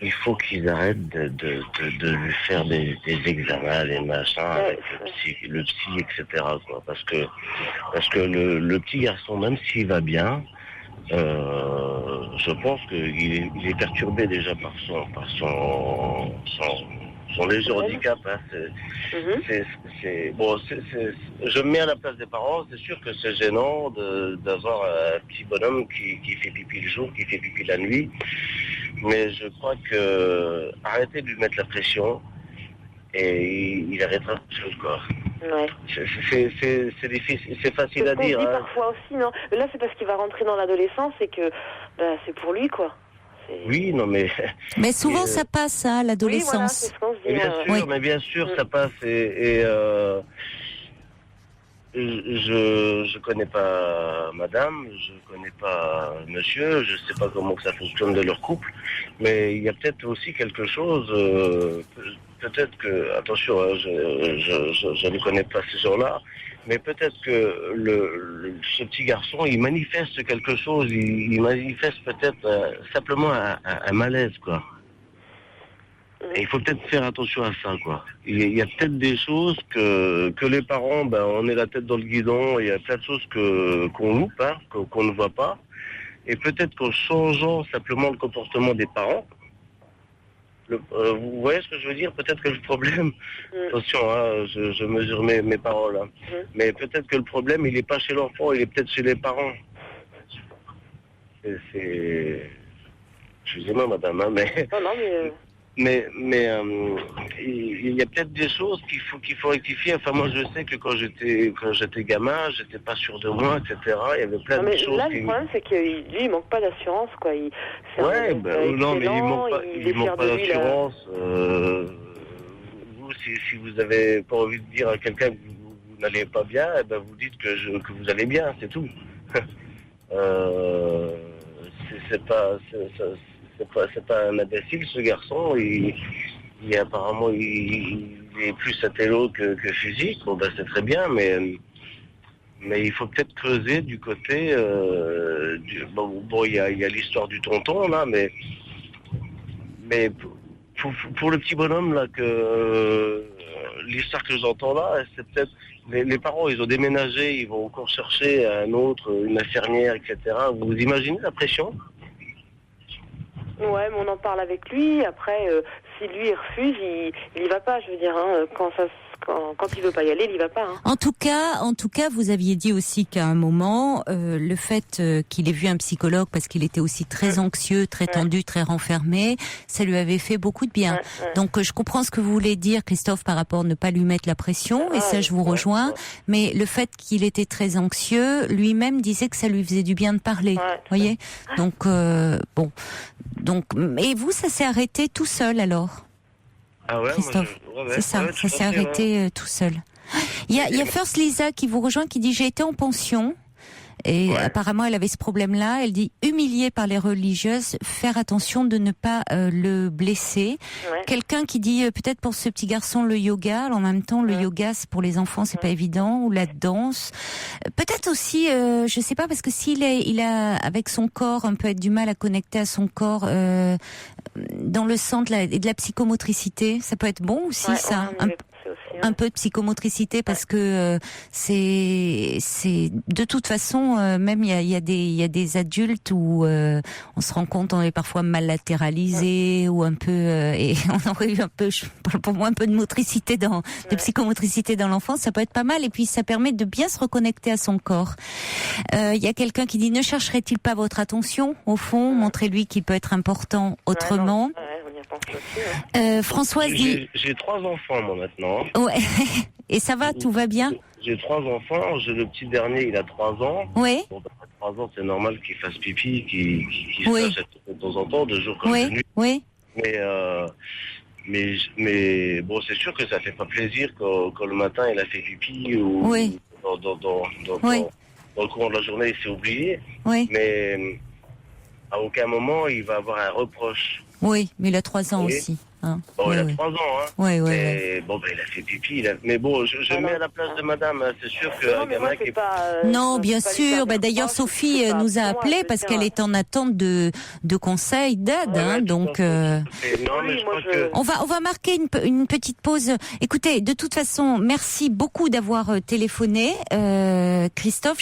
il faut qu'ils arrêtent de lui faire des examens, des machins, avec le psy, etc. quoi. Parce que le petit garçon, même s'il va bien, je pense qu'il est perturbé déjà par son léger handicap. Hein. Je me mets à la place des parents. C'est sûr que c'est gênant d'avoir un petit bonhomme qui fait pipi le jour, qui fait pipi la nuit. Mais je crois que arrêtez de lui mettre la pression et il arrêtera de choses, quoi. Ouais. C'est difficile, c'est facile à dire. Dit hein. parfois aussi, non. Mais là, c'est parce qu'il va rentrer dans l'adolescence et que c'est pour lui, quoi. Oui, non, mais. Mais souvent, ça passe, hein, l'adolescence. Oui, voilà, c'est ce qu'on se dit. Bien sûr, mais bien sûr, ça passe. Je connais pas madame, je connais pas monsieur, je sais pas comment que ça fonctionne de leur couple, mais il y a peut-être aussi quelque chose, peut-être que, attention, hein, je ne connais pas ces gens-là, mais peut-être que ce petit garçon, il manifeste quelque chose, il manifeste peut-être simplement un malaise, quoi. Et il faut peut-être faire attention à ça, quoi. Il y a peut-être des choses que les parents, on est la tête dans le guidon, il y a plein de choses qu'on loupe, hein, qu'on ne voit pas. Et peut-être qu'en changeant simplement le comportement des parents, vous voyez ce que je veux dire? Peut-être que le problème, attention, hein, je mesure mes paroles, hein, mais peut-être que le problème, il n'est pas chez l'enfant, il est peut-être chez les parents. Excusez-moi, madame, hein, mais... Non, mais... Mais il y a peut-être des choses qu'il faut rectifier. Enfin, moi, je sais que quand j'étais gamin, j'étais pas sûr de moi, etc. Il y avait plein de choses. Là, le problème, c'est que lui, il manque pas d'assurance, quoi. Non, mais il manque pas d'assurance. Vous, si vous avez pas envie de dire à quelqu'un que vous n'allez pas bien, vous dites que vous allez bien, c'est tout. C'est pas un imbécile, ce garçon. Apparemment, il est plus intello que physique. Bon, c'est très bien, mais il faut peut-être creuser du côté... il y a l'histoire du tonton, là, mais pour le petit bonhomme, là, l'histoire que j'entends là, c'est peut-être... Les parents, ils ont déménagé, ils vont encore chercher une infirmière, etc. Vous imaginez la pression ? Ouais, mais on en parle avec lui. Après, si lui il refuse, il y va pas. Je veux dire, hein, quand il veut pas y aller, il y va pas. Hein. En tout cas, vous aviez dit aussi qu'à un moment, le fait qu'il ait vu un psychologue parce qu'il était aussi très anxieux, très tendu, très renfermé, ça lui avait fait beaucoup de bien. Donc, je comprends ce que vous voulez dire, Christophe, par rapport à ne pas lui mettre la pression, et ça, je vous rejoins. Mais le fait qu'il était très anxieux, lui-même disait que ça lui faisait du bien de parler. Voyez. Donc, bon. Donc, et vous, ça s'est arrêté tout seul alors, ah ouais, Christophe, c'est ça, ça s'est arrêté tout seul. Il y a First Lisa qui vous rejoint, qui dit j'ai été en pension et apparemment elle avait ce problème-là. Elle dit humiliée par les religieuses, faire attention de ne pas le blesser. Quelqu'un qui dit peut-être pour ce petit garçon le yoga. Alors, en même temps le yoga c'est pour les enfants c'est pas évident, ou la danse. Peut-être aussi, je sais pas, parce que il a avec son corps un peu du mal à connecter à son corps dans le sens de la psychomotricité. Ça peut être bon aussi ça. Un peu de psychomotricité parce que c'est de toute façon même il y a des adultes où on se rend compte on est parfois mal latéralisé ou un peu et on aurait eu un peu, je parle pour moi, un peu de motricité de psychomotricité dans l'enfance, ça peut être pas mal, et puis ça permet de bien se reconnecter à son corps. Il y a quelqu'un qui dit ne chercherait-il pas votre attention au fond, montrez-lui qu'il peut être important autrement. Françoise dit... J'ai 3 enfants, moi, maintenant. Ouais. Et ça va, tout va bien? J'ai 3 enfants. J'ai le petit dernier, il a 3 ans. Oui. Bon, après 3 ans, c'est normal qu'il fasse pipi, qu'il se fasse de temps en temps, de jour comme de nuit. Oui. Mais bon, c'est sûr que ça fait pas plaisir quand le matin, il a fait pipi ou Oui. dans le courant de la journée, il s'est oublié. Oui. Mais à aucun moment, il va avoir un reproche. Oui, mais il a 3 ans Oui. aussi. Hein. Bon, Oui, il a oui. 3 ans, hein. Oui, oui, Mais bon, il a fait pipi. Mais bon, je Ah, mets non. à la place de madame. Hein. C'est sûr Non, qu'un mais moi, gamin qui c'est est... pas. Non, je bien peux pas lui sûr. faire Bah, des d'ailleurs, reproches, Sophie c'est pas nous a pour moi, appelé je parce veux qu'elle dire, est en attente de conseils, d'aide. Ouais, Hein, tout à donc, fait. Mais non, mais Oui, je moi, crois que... on va marquer une petite pause. Écoutez, de toute façon, merci beaucoup d'avoir téléphoné, Christophe.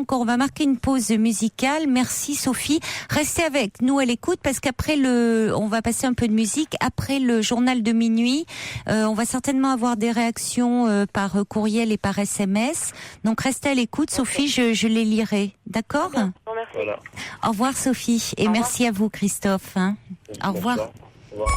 On va marquer une pause musicale. Merci Sophie. Restez avec nous à l'écoute parce qu'après on va passer un peu de musique. Après le journal de minuit, on va certainement avoir des réactions par courriel et par SMS. Donc restez à l'écoute, Sophie. Je les lirai. D'accord ? Je vous remercie. Voilà. Au revoir Sophie et Au revoir. merci à vous Christophe. Hein. Au revoir. Bonsoir. Au revoir.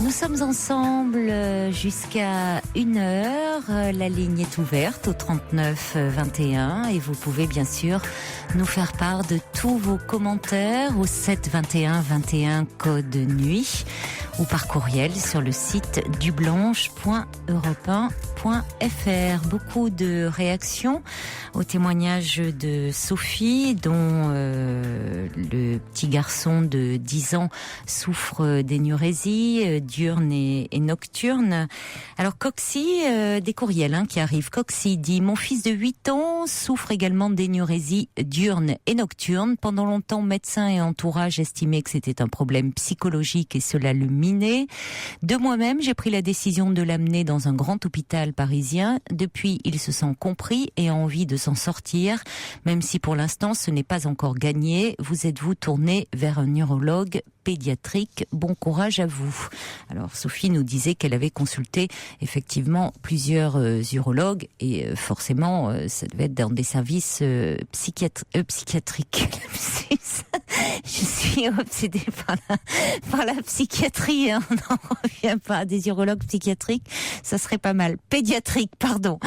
Nous sommes ensemble jusqu'à 1h. La ligne est ouverte au 39 21 et vous pouvez bien sûr nous faire part de tous vos commentaires au 7 21 21 code nuit ou par courriel sur le site dublanche.europe1.fr. Beaucoup de réactions au témoignage de Sophie dont le petit garçon de 10 ans souffre d'énurésie diurne et nocturne. Alors Coxy, des courriels qui arrivent. Coxy dit « Mon fils de 8 ans souffre également d'énurésie diurne et nocturne. Pendant longtemps, médecins et entourage estimaient que c'était un problème psychologique et cela le minait. De moi-même, j'ai pris la décision de l'amener dans un grand hôpital parisien. Depuis, il se sent compris et a envie de s'en sortir, même si pour l'instant ce n'est pas encore gagné. Vous êtes-vous tourné vers un neurologue pédiatrique? Bon courage à vous. » Alors Sophie nous disait qu'elle avait consulté effectivement plusieurs urologues et forcément ça devait être dans des services psychiatriques. Je suis obsédée par la psychiatrie, on n'en revient pas. Des urologues psychiatriques, ça serait pas mal. Pédiatrique, pardon.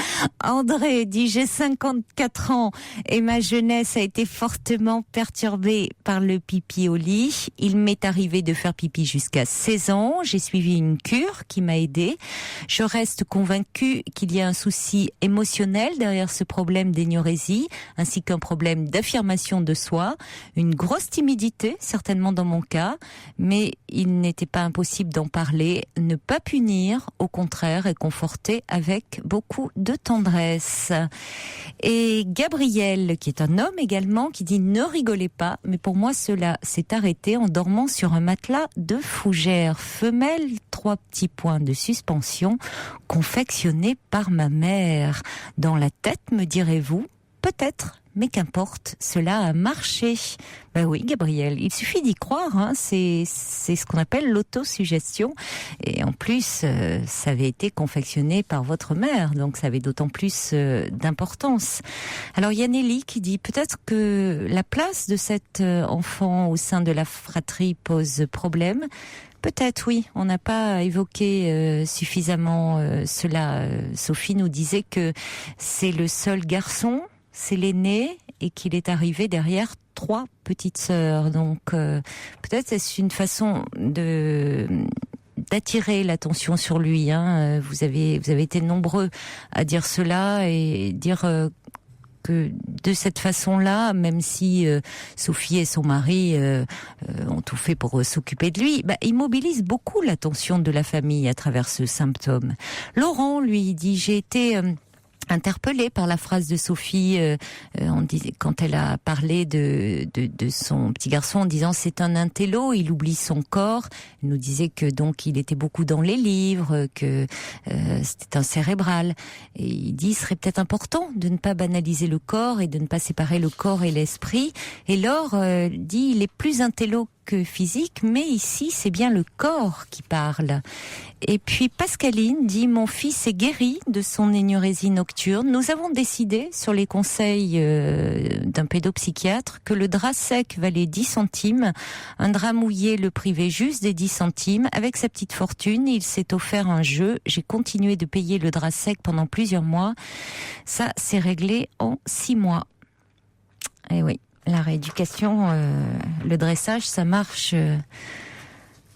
André dit « J'ai 54 ans et ma jeunesse a été fortement perturbée par le pipi au lit. Il m'est arrivé de faire pipi jusqu'à 16 ans. J'ai suivi une cure qui m'a aidée. Je reste convaincue qu'il y a un souci émotionnel derrière ce problème d'énurésie, ainsi qu'un problème d'affirmation de soi, une grosse timidité, certainement dans mon cas, mais il n'était pas impossible d'en parler, ne pas punir, au contraire, et conforter avec beaucoup de tendresse. » Et Gabriel, qui est un homme également, qui dit « Ne rigolez pas, mais pour moi cela s'est arrêté en dormant sur un matelas de fougère femelle, 3 petits points de suspension, confectionné par ma mère. Dans la tête, me direz-vous, peut-être, mais qu'importe, cela a marché. » Ben oui, Gabriel, il suffit d'y croire, c'est ce qu'on appelle l'autosuggestion. Et en plus, ça avait été confectionné par votre mère, donc ça avait d'autant plus d'importance. Alors Yaneli qui dit peut-être que la place de cet enfant au sein de la fratrie pose problème. Peut-être, oui. On n'a pas évoqué suffisamment cela. Sophie nous disait que c'est le seul garçon, c'est l'aîné, et qu'il est arrivé derrière 3 petites sœurs. Donc, peut-être est-ce une façon d'attirer l'attention sur lui. Vous avez été nombreux à dire cela et dire que de cette façon-là, même si Sophie et son mari ont tout fait pour s'occuper de lui, il mobilise beaucoup l'attention de la famille à travers ce symptôme. Laurent, lui, dit « J'ai été... interpellée par la phrase de Sophie quand elle a parlé de son petit garçon en disant c'est un intello, il oublie son corps. Elle nous disait que donc il était beaucoup dans les livres, que c'était un cérébral. Et il dit il serait peut-être important de ne pas banaliser le corps et de ne pas séparer le corps et l'esprit. Et Laure dit il est plus intello que physique, mais ici c'est bien le corps qui parle. Et puis Pascaline dit: mon fils est guéri de son énurésie nocturne. Nous avons décidé, sur les conseils d'un pédopsychiatre, que le drap sec valait 10 centimes, un drap mouillé le privait juste des 10 centimes. Avec sa petite fortune, il s'est offert un jeu. J'ai continué de payer le drap sec pendant plusieurs mois. Ça, c'est réglé en 6 mois. Et oui, la rééducation, le dressage, ça marche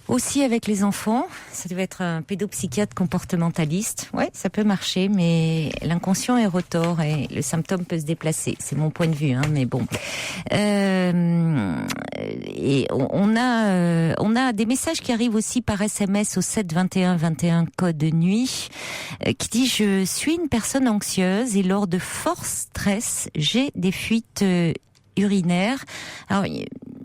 aussi avec les enfants. Ça devait être un pédopsychiatre comportementaliste. Ouais, ça peut marcher, mais l'inconscient est retors et le symptôme peut se déplacer. C'est mon point de vue, hein, mais bon. Et on a des messages qui arrivent aussi par SMS au 7 21 21 code nuit, qui dit: je suis une personne anxieuse et lors de fort stress, j'ai des fuites urinaires. Alors,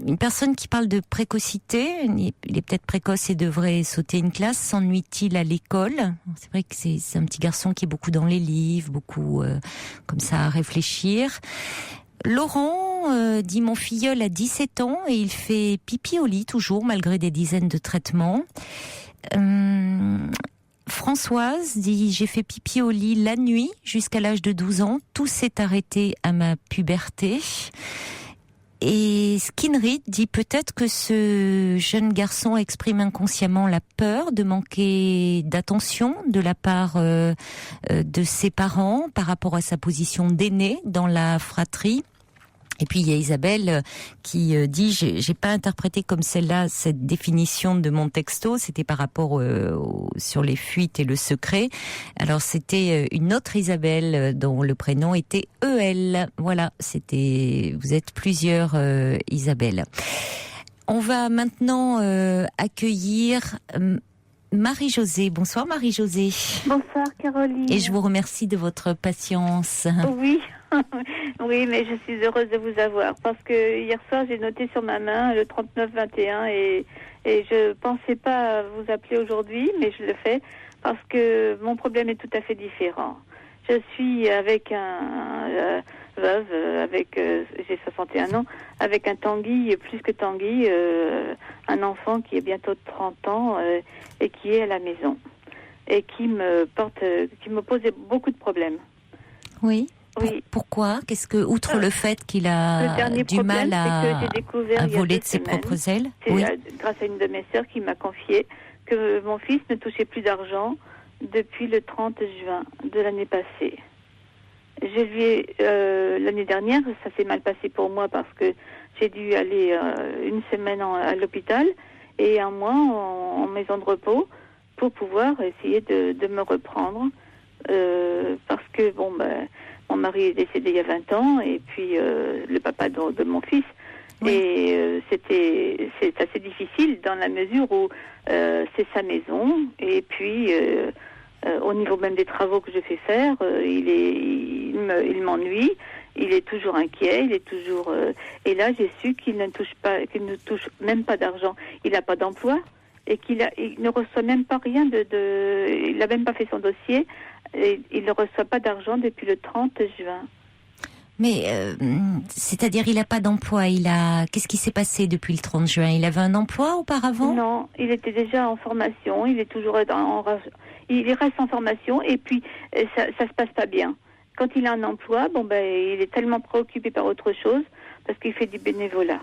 une personne qui parle de précocité, il est peut-être précoce et devrait sauter une classe. S'ennuie-t-il à l'école? C'est vrai que c'est un petit garçon qui est beaucoup dans les livres, beaucoup comme ça à réfléchir. Laurent dit: mon filleul a 17 ans et il fait pipi au lit toujours malgré des dizaines de traitements. Françoise dit: j'ai fait pipi au lit la nuit jusqu'à l'âge de 12 ans. Tout s'est arrêté à ma puberté. Et Skinrid dit: peut-être que ce jeune garçon exprime inconsciemment la peur de manquer d'attention de la part de ses parents par rapport à sa position d'aîné dans la fratrie. Et puis il y a Isabelle qui dit: j'ai pas interprété comme celle-là cette définition de mon texto, c'était par rapport sur les fuites et le secret. Alors c'était une autre Isabelle dont le prénom était EL. Voilà, vous êtes plusieurs Isabelle. On va maintenant accueillir Marie-Josée. Bonsoir Marie-Josée. Bonsoir Caroline. Et je vous remercie de votre patience. Oui. Oui, mais je suis heureuse de vous avoir parce que hier soir j'ai noté sur ma main le 39-21 et je pensais pas vous appeler aujourd'hui, mais je le fais parce que mon problème est tout à fait différent. Je suis avec un veuve, j'ai 61 ans, avec un Tanguy, plus que Tanguy, un enfant qui est bientôt de 30 ans et qui est à la maison et qui me pose beaucoup de problèmes. Oui. Oui. Pourquoi? Outre le fait qu'il a du mal à voler de ses propres ailes? C'est grâce à une de mes sœurs qui m'a confié que mon fils ne touchait plus d'argent depuis le 30 juin de l'année passée. Je lui ai, l'année dernière, ça s'est mal passé pour moi parce que j'ai dû aller une semaine à l'hôpital et un mois en maison de repos pour pouvoir essayer de me reprendre parce que mon mari est décédé il y a 20 ans et puis le papa de mon fils. Oui. Et c'est assez difficile dans la mesure où c'est sa maison et puis au niveau même des travaux que je fais faire, il m'ennuie, il est toujours inquiet, il est toujours et là j'ai su qu'il ne touche même pas d'argent, il n'a pas d'emploi et il ne reçoit même pas rien il n'a même pas fait son dossier. Et il ne reçoit pas d'argent depuis le 30 juin. Mais, c'est-à-dire, il n'a pas d'emploi. Qu'est-ce qui s'est passé depuis le 30 juin? Il avait un emploi auparavant? Non, il était déjà en formation. Il est toujours il reste en formation et puis ça se passe pas bien. Quand il a un emploi, il est tellement préoccupé par autre chose parce qu'il fait du bénévolat.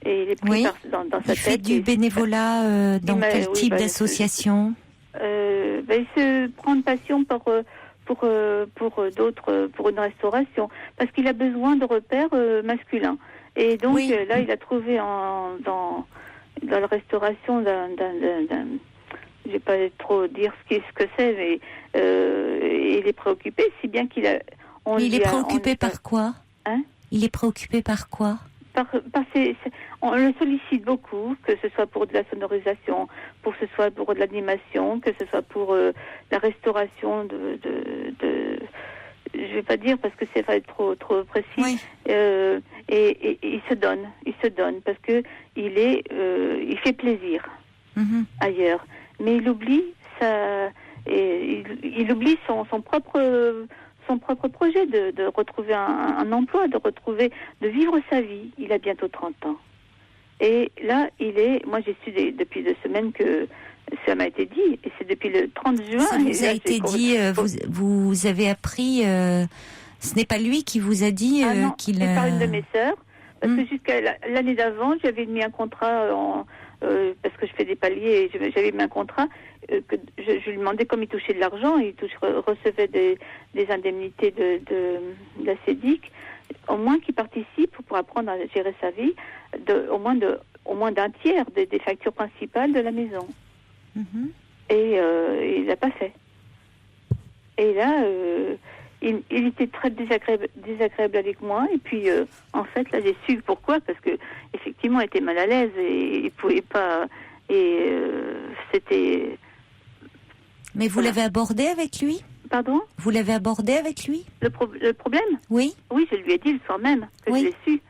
Et il est pris dans sa tête. Il fait du bénévolat dans quel type d'association? Il se prend de passion pour d'autres, pour une restauration, parce qu'il a besoin de repères masculins. Et donc là, il a trouvé dans la restauration je vais pas trop dire ce que c'est, mais il est préoccupé, si bien qu'il a. Il est préoccupé par quoi? Il est préoccupé par quoi? On le sollicite beaucoup, que ce soit pour de la sonorisation, que ce soit pour de l'animation, que ce soit pour la restauration je vais pas dire parce que c'est pas trop précis. Oui. Et il se donne parce que il fait plaisir ailleurs, mais il oublie il oublie son propre projet de retrouver un emploi, de vivre sa vie. Il a bientôt 30 ans. Et là, moi j'ai su depuis 2 semaines que ça m'a été dit, et c'est depuis le 30 juin. Ça vous a été dit, vous avez appris, ce n'est pas lui qui vous a dit qu'il... c'est par une de mes sœurs, parce que jusqu'à l'année d'avant, j'avais mis un contrat, parce que je fais des paliers, et j'avais mis un contrat, que je lui demandais, comme il touchait de l'argent, il recevait des indemnités de la CEDIC, au moins qu'il participe pour apprendre à gérer sa vie, au moins d'un tiers des factures principales de la maison. Et il l'a pas fait. Et là, il était très désagréable avec moi. Et puis, en fait, là, j'ai su pourquoi, parce que effectivement, il était mal à l'aise et il pouvait pas. Et c'était. Mais vous l'avez abordé avec lui ? Pardon ? Vous l'avez abordé avec lui ? Le problème ? Oui. Oui, je lui ai dit le soir même que je l'ai su.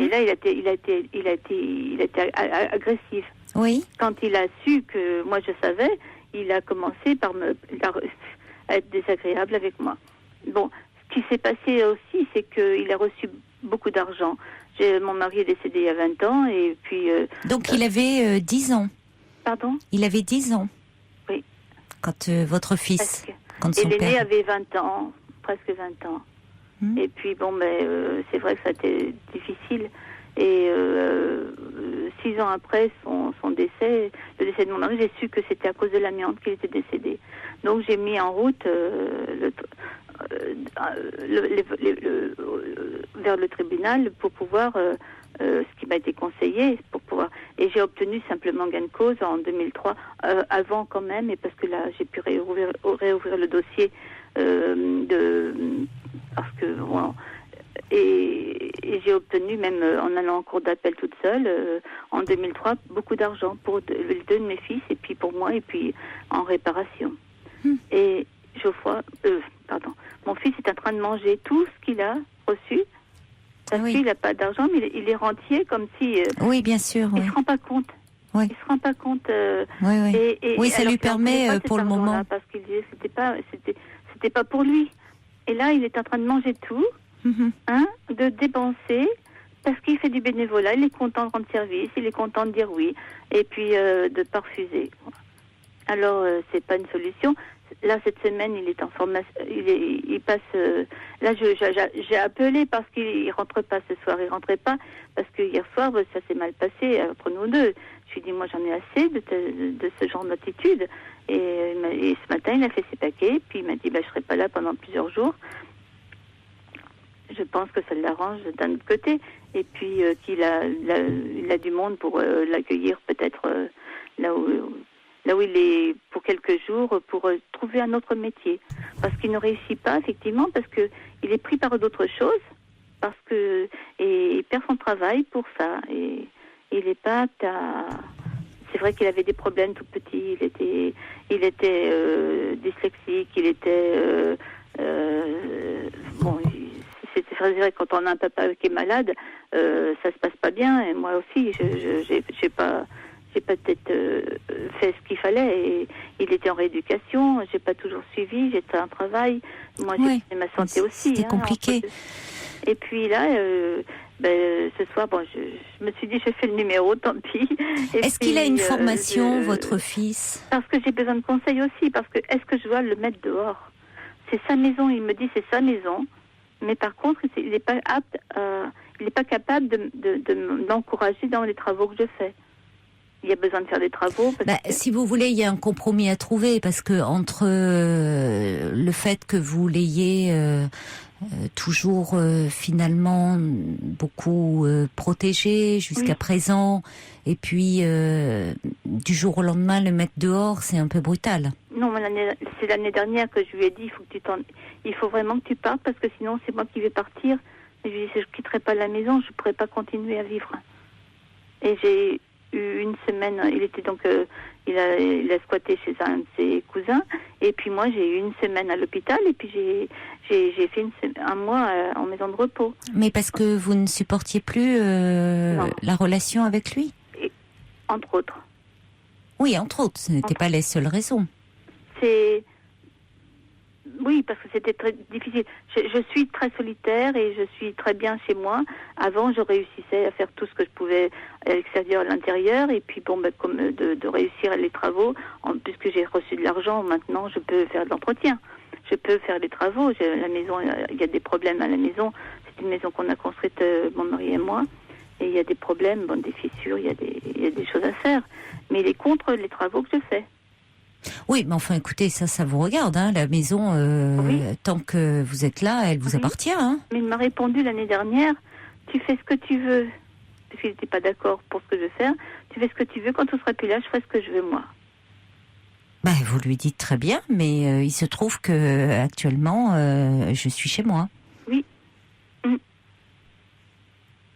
Et là, il a été agressif. Oui. Quand il a su que moi je savais, il a commencé par à être désagréable avec moi. Bon, ce qui s'est passé aussi, c'est qu'il a reçu beaucoup d'argent. Mon mari est décédé il y a 20 ans, et puis... Donc il avait 10 ans. Pardon ? Il avait 10 ans. Oui. Quand votre fils... Quand et son l'aîné père... avait 20 ans, presque 20 ans. Et puis, bon, c'est vrai que ça a été difficile. Et 6 ans après son décès, le décès de mon mari, j'ai su que c'était à cause de l'amiante qu'il était décédé. Donc j'ai mis en route vers le tribunal pour pouvoir, ce qui m'a été conseillé, pour pouvoir. Et j'ai obtenu simplement gain de cause en 2003, avant quand même, et parce que là j'ai pu réouvrir le dossier parce que bon. Et j'ai obtenu, même en allant en cour d'appel toute seule, en 2003, beaucoup d'argent pour les 2 de mes fils, et puis pour moi, et puis en réparation. Et Geoffroy, mon fils est en train de manger tout ce qu'il a reçu, parce qu'il n'a pas d'argent, mais il est rentier, comme si... oui, bien sûr. Il ne se rend pas compte. Oui. Il se rend pas compte. Oui, ça lui permet pour le moment. Parce qu'il disait que c'était pas pour lui. Et là, il est en train de manger tout. De dépenser parce qu'il fait du bénévolat, il est content de rendre service, il est content de dire oui, et puis de ne pas refuser. Alors c'est pas une solution. Là cette semaine il est en formation, il passe. Là j'ai appelé parce qu'il rentre pas ce soir, il rentrait pas parce que hier soir ça s'est mal passé entre nous deux. Je lui ai dit moi j'en ai assez de ce genre d'attitude, et ce matin il a fait ses paquets, puis il m'a dit je serai pas là pendant plusieurs jours. Je pense que ça l'arrange d'un autre côté, et puis qu'il il a du monde pour l'accueillir peut-être là où il est pour quelques jours, pour trouver un autre métier, parce qu'il ne réussit pas effectivement, parce que il est pris par d'autres choses, et il perd son travail pour ça, et il est pas apte à... C'est vrai qu'il avait des problèmes tout petit, il était dyslexique, il était bon. C'est vrai, quand on a un papa qui est malade, ça se passe pas bien. Et moi aussi, j'ai pas peut-être fait ce qu'il fallait. Et il était en rééducation. J'ai pas toujours suivi. J'étais à un travail. Moi, j'ai fait ma santé aussi. C'était compliqué. Et puis là, ce soir, je me suis dit, je fais le numéro, tant pis. Est-ce qu'il a une formation, votre fils ? Parce que j'ai besoin de conseils aussi. Parce que est-ce que je dois le mettre dehors ? C'est sa maison. Il me dit, c'est sa maison. Mais par contre, il n'est pas apte, il n'est pas capable de m'encourager dans les travaux que je fais. Il y a besoin de faire des travaux. Si vous voulez, il y a un compromis à trouver, parce que entre le fait que vous l'ayez toujours finalement beaucoup protégé jusqu'à présent, et puis du jour au lendemain le mettre dehors, c'est un peu brutal. Non, c'est l'année dernière que je lui ai dit, il faut vraiment que tu partes, parce que sinon c'est moi qui vais partir. Et je lui ai dit, si je quitterai pas la maison, je pourrai pas continuer à vivre. Et j'ai eu une semaine, il a squatté chez un de ses cousins, et puis moi j'ai eu une semaine à l'hôpital, et puis j'ai fait un mois en maison de repos. Mais parce que vous ne supportiez plus la relation avec lui ? Entre autres. Oui, entre autres, ce n'était pas les seules raisons. Oui, parce que c'était très difficile. Je suis très solitaire et je suis très bien chez moi. Avant, je réussissais à faire tout ce que je pouvais à l'extérieur, à l'intérieur. Et puis, comme de réussir les travaux, puisque j'ai reçu de l'argent, maintenant, je peux faire de l'entretien. Je peux faire des travaux. La maison, il y a des problèmes à la maison. C'est une maison qu'on a construite, mon mari et moi. Et il y a des problèmes, des fissures, il y a des choses à faire. Mais il est contre les travaux que je fais. Oui, mais enfin, écoutez, ça vous regarde, hein, la maison, tant que vous êtes là, elle vous appartient, hein. Mais il m'a répondu l'année dernière, tu fais ce que tu veux, parce qu'il n'était pas d'accord pour ce que je veux faire, tu fais ce que tu veux, quand tu seras plus là, je ferai ce que je veux, moi. Vous lui dites très bien, mais il se trouve que actuellement, je suis chez moi. Oui.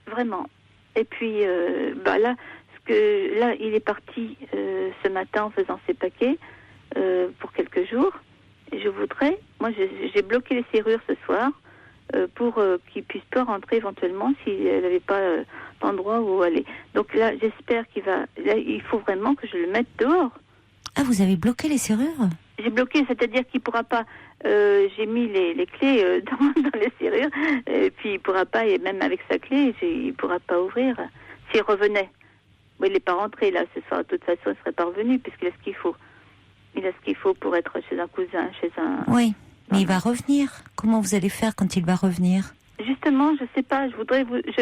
Vraiment. Et puis, là, il est parti ce matin en faisant ses paquets pour quelques jours. Et j'ai bloqué les serrures ce soir pour qu'il puisse pas rentrer éventuellement s'il n'avait pas d'endroit où aller. Donc là, j'espère il faut vraiment que je le mette dehors. Ah, vous avez bloqué les serrures ? J'ai bloqué, c'est-à-dire qu'il pourra pas. J'ai mis les clés dans les serrures, et puis il pourra pas, et même avec sa clé, il pourra pas ouvrir. S'il revenait. Bon, il n'est pas rentré là ce soir, de toute façon, il serait pas revenu, puisqu'il a ce qu'il faut. Il a ce qu'il faut pour être chez un cousin, chez un... Oui, mais il va revenir. Comment vous allez faire quand il va revenir ? Justement, je sais pas, je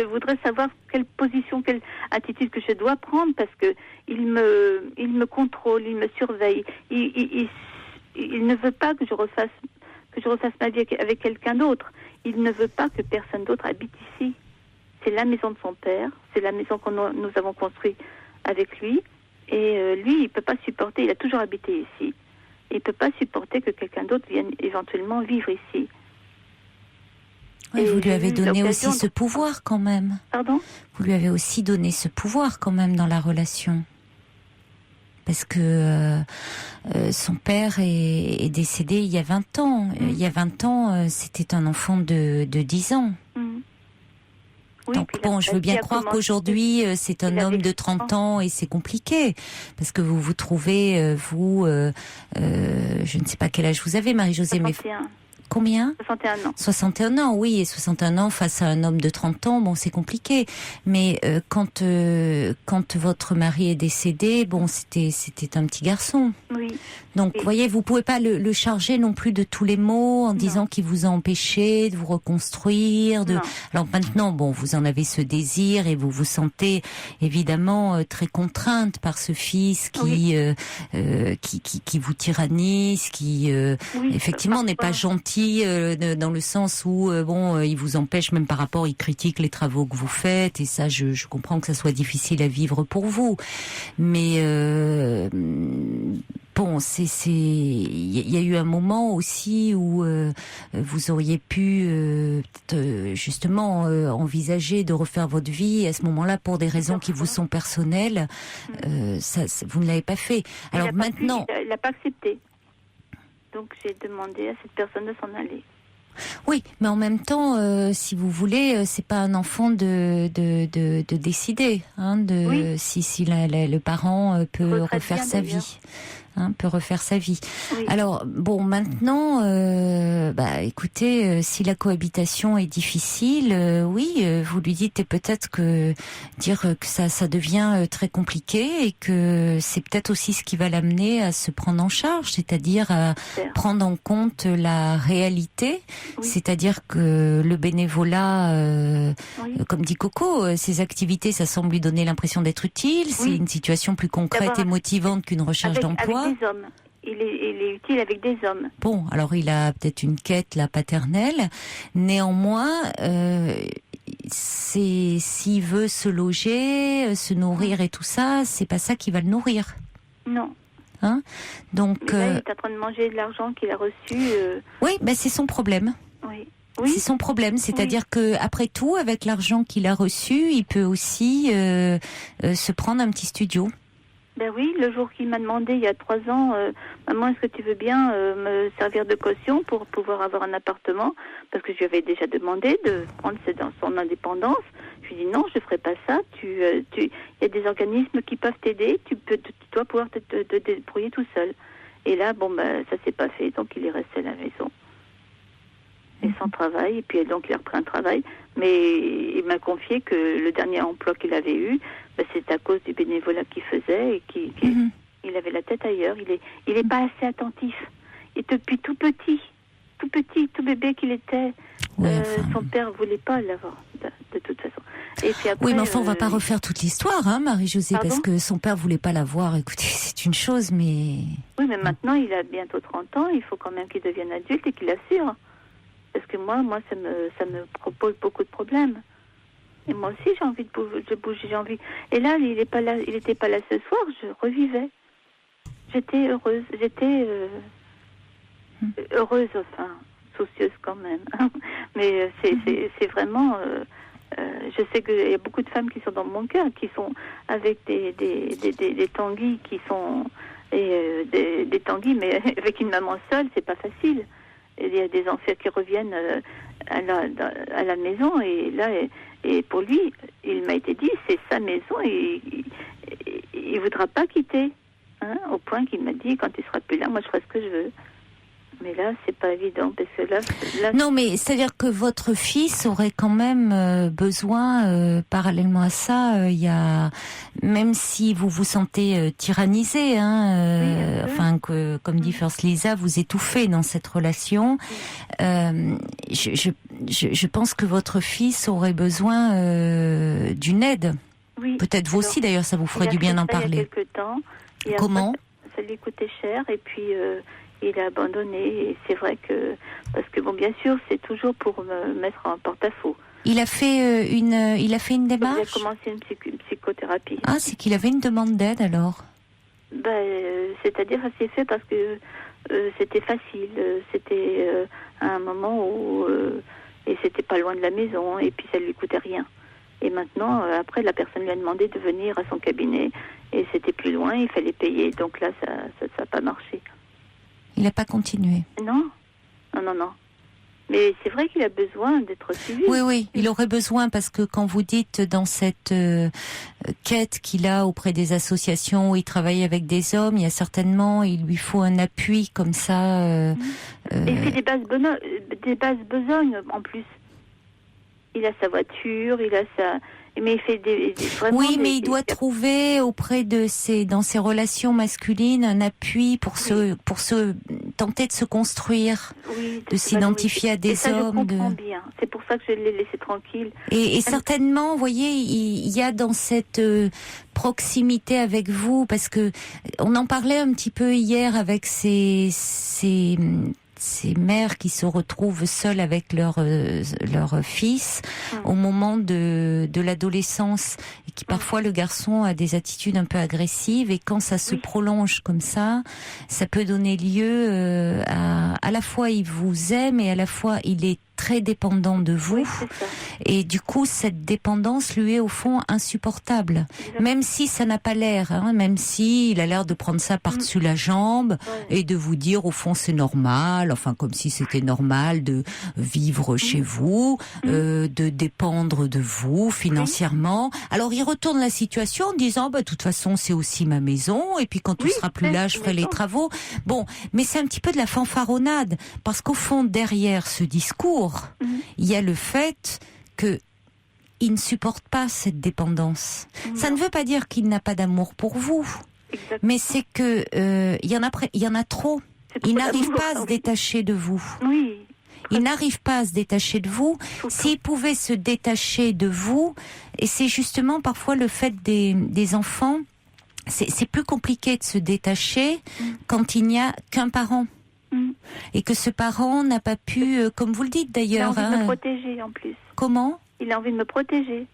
voudrais savoir quelle position, quelle attitude que je dois prendre, parce que il me contrôle, il me surveille. Il ne veut pas que je refasse ma vie avec quelqu'un d'autre. Il ne veut pas que personne d'autre habite ici. C'est la maison de son père, c'est la maison nous avons construite avec lui. Et lui, il peut pas supporter, il a toujours habité ici. Il peut pas supporter que quelqu'un d'autre vienne éventuellement vivre ici. Oui, vous lui avez donné aussi ce pouvoir quand même. Pardon ? Vous lui avez aussi donné ce pouvoir quand même dans la relation. Parce que son père est décédé il y a 20 ans. Il y a 20 ans, c'était un enfant de 10 ans. Oui, donc je veux bien croire qu'aujourd'hui, c'est un homme de 30 ans et c'est compliqué. Parce que vous vous trouvez, je ne sais pas quel âge vous avez, Marie-Josée, mais... Combien ? 61 ans. 61 ans, oui, et 61 ans face à un homme de 30 ans, c'est compliqué. Mais quand votre mari est décédé, c'était un petit garçon. Oui. Donc, vous voyez, vous pouvez pas le charger non plus de tous les maux en disant qu'il vous a empêché de vous reconstruire. Alors maintenant, vous en avez ce désir et vous vous sentez évidemment très contrainte par ce fils qui vous tyrannise, qui effectivement n'est pas gentil dans le sens où il vous empêche même par rapport, il critique les travaux que vous faites et ça, je comprends que ça soit difficile à vivre pour vous, mais il y a eu un moment aussi où vous auriez pu justement envisager de refaire votre vie. À ce moment-là, pour des raisons qui vous sont personnelles, vous ne l'avez pas fait. Alors maintenant, il n'a pas accepté. Donc j'ai demandé à cette personne de s'en aller. Oui, mais en même temps, si vous voulez, c'est pas un enfant de décider, si le parent peut refaire sa vie. Peut refaire sa vie. Oui. Alors, maintenant, écoutez, si la cohabitation est difficile, vous lui dites peut-être que ça devient très compliqué et que c'est peut-être aussi ce qui va l'amener à se prendre en charge, c'est-à-dire à prendre en compte la réalité, c'est-à-dire que le bénévolat, comme dit Coco, ces activités, ça semble lui donner l'impression d'être utile, c'est une situation plus concrète et motivante qu'une recherche d'emploi. Des hommes. Il est utile avec des hommes. Bon, alors il a peut-être une quête paternelle. Néanmoins, s'il veut se loger, se nourrir et tout ça, c'est pas ça qui va le nourrir. Non. Donc. Mais là, il est en train de manger de l'argent qu'il a reçu. Oui, c'est son problème. Oui. C'est son problème, c'est-à-dire que après tout, avec l'argent qu'il a reçu, il peut aussi se prendre un petit studio. Ben oui, le jour qu'il m'a demandé il y a 3 ans, maman, est-ce que tu veux bien me servir de caution pour pouvoir avoir un appartement ? Parce que je lui avais déjà demandé de prendre son indépendance. Je lui ai dit non, je ne ferai pas ça. Il y a des organismes qui peuvent t'aider. Tu dois pouvoir te débrouiller tout seul. Et là, ça s'est pas fait, donc il est resté à la maison. travail, et puis donc il a repris un travail, mais il m'a confié que le dernier emploi qu'il avait eu, c'est à cause du bénévolat qu'il faisait, et il avait la tête ailleurs, il est pas assez attentif. Et depuis tout petit, tout bébé qu'il était, son père voulait pas l'avoir, de toute façon. Et puis après, oui, mais enfin, on va pas refaire toute l'histoire, hein, Marie-Josée, parce que son père voulait pas l'avoir. Écoutez, c'est une chose, mais... Oui, mais maintenant, il a bientôt 30 ans, il faut quand même qu'il devienne adulte et qu'il assure. Parce que moi, ça me propose beaucoup de problèmes. Et moi aussi, j'ai envie de bouger, j'ai envie... Et là, il était pas là ce soir, je revivais. J'étais heureuse, heureuse, enfin, soucieuse quand même. Mais c'est vraiment... je sais qu'il y a beaucoup de femmes qui sont dans mon cœur, qui sont avec des tanguis, qui sont... des tanguis, mais avec une maman seule, c'est pas facile. Il y a des enfants qui reviennent à la maison, et là, et pour lui, il m'a été dit, c'est sa maison, et il voudra pas quitter. Hein, au point qu'il m'a dit, quand il sera plus là, moi je ferai ce que je veux. Mais là, c'est pas évident, parce que là... Non, mais c'est-à-dire que votre fils aurait quand même besoin, parallèlement à ça, il y a... Même si vous vous sentez tyrannisé, hein, enfin, que, comme dit First Lisa, vous étouffez dans cette relation, je pense que votre fils aurait besoin d'une aide. Oui. Peut-être vous aussi, d'ailleurs, ça vous ferait du bien d'en parler. Il y a quelque temps. Et comment? Ça lui coûtait cher, et puis... il a abandonné, et c'est vrai que... Parce que, bon, bien sûr, c'est toujours pour me mettre en porte-à-faux. Il a fait une démarche? Il a commencé une psychothérapie. Ah, c'est qu'il avait une demande d'aide, alors? C'est-à-dire, ça s'est fait parce que c'était facile. C'était à un moment où... et c'était pas loin de la maison, et puis ça lui coûtait rien. Et maintenant, après, la personne lui a demandé de venir à son cabinet, et c'était plus loin, il fallait payer. Donc là, ça n'a pas marché. Il n'a pas continué. Non. Mais c'est vrai qu'il a besoin d'être suivi. Oui, il aurait besoin, parce que quand vous dites dans cette quête qu'il a auprès des associations où il travaille avec des hommes, il y a certainement, il lui faut un appui comme ça. Il fait des bases besognes en plus. Il a sa voiture, il a sa... Mais il fait oui, mais il doit trouver auprès de dans ses relations masculines un appui pour se tenter de se construire, de s'identifier à des hommes. Je comprends bien. C'est pour ça que je l'ai laissé tranquille. Et certainement, vous voyez, il y a dans cette proximité avec vous, parce que on en parlait un petit peu hier avec ces mères qui se retrouvent seules avec leur fils au moment de l'adolescence, et qui parfois le garçon a des attitudes un peu agressives, et quand ça se prolonge comme ça peut donner lieu à la fois il vous aime, et à la fois il est très dépendant de vous. Oui, c'est ça. Et du coup, cette dépendance lui est au fond insupportable. Exactement. Même si ça n'a pas l'air, hein, même si il a l'air de prendre ça par-dessus la jambe et de vous dire au fond c'est normal, enfin comme si c'était normal de vivre chez vous, de dépendre de vous financièrement. Alors il retourne la situation en disant de toute façon c'est aussi ma maison, et puis quand tu seras plus là je ferai les travaux. Bon, mais c'est un petit peu de la fanfaronnade, parce qu'au fond derrière ce discours, il y a le fait que il ne supporte pas cette dépendance. Ça ne veut pas dire qu'il n'a pas d'amour pour vous. Exactement. Mais c'est que il y en a trop. Il n'arrive pas à se détacher de vous. Oui. Il n'arrive pas à se détacher de vous. S'il pouvait se détacher de vous, et c'est justement parfois le fait des enfants, c'est plus compliqué de se détacher quand il n'y a qu'un parent. Et que ce parent n'a pas pu, comme vous le dites d'ailleurs... Il a envie de me protéger en plus. Comment ? Il a envie de me protéger.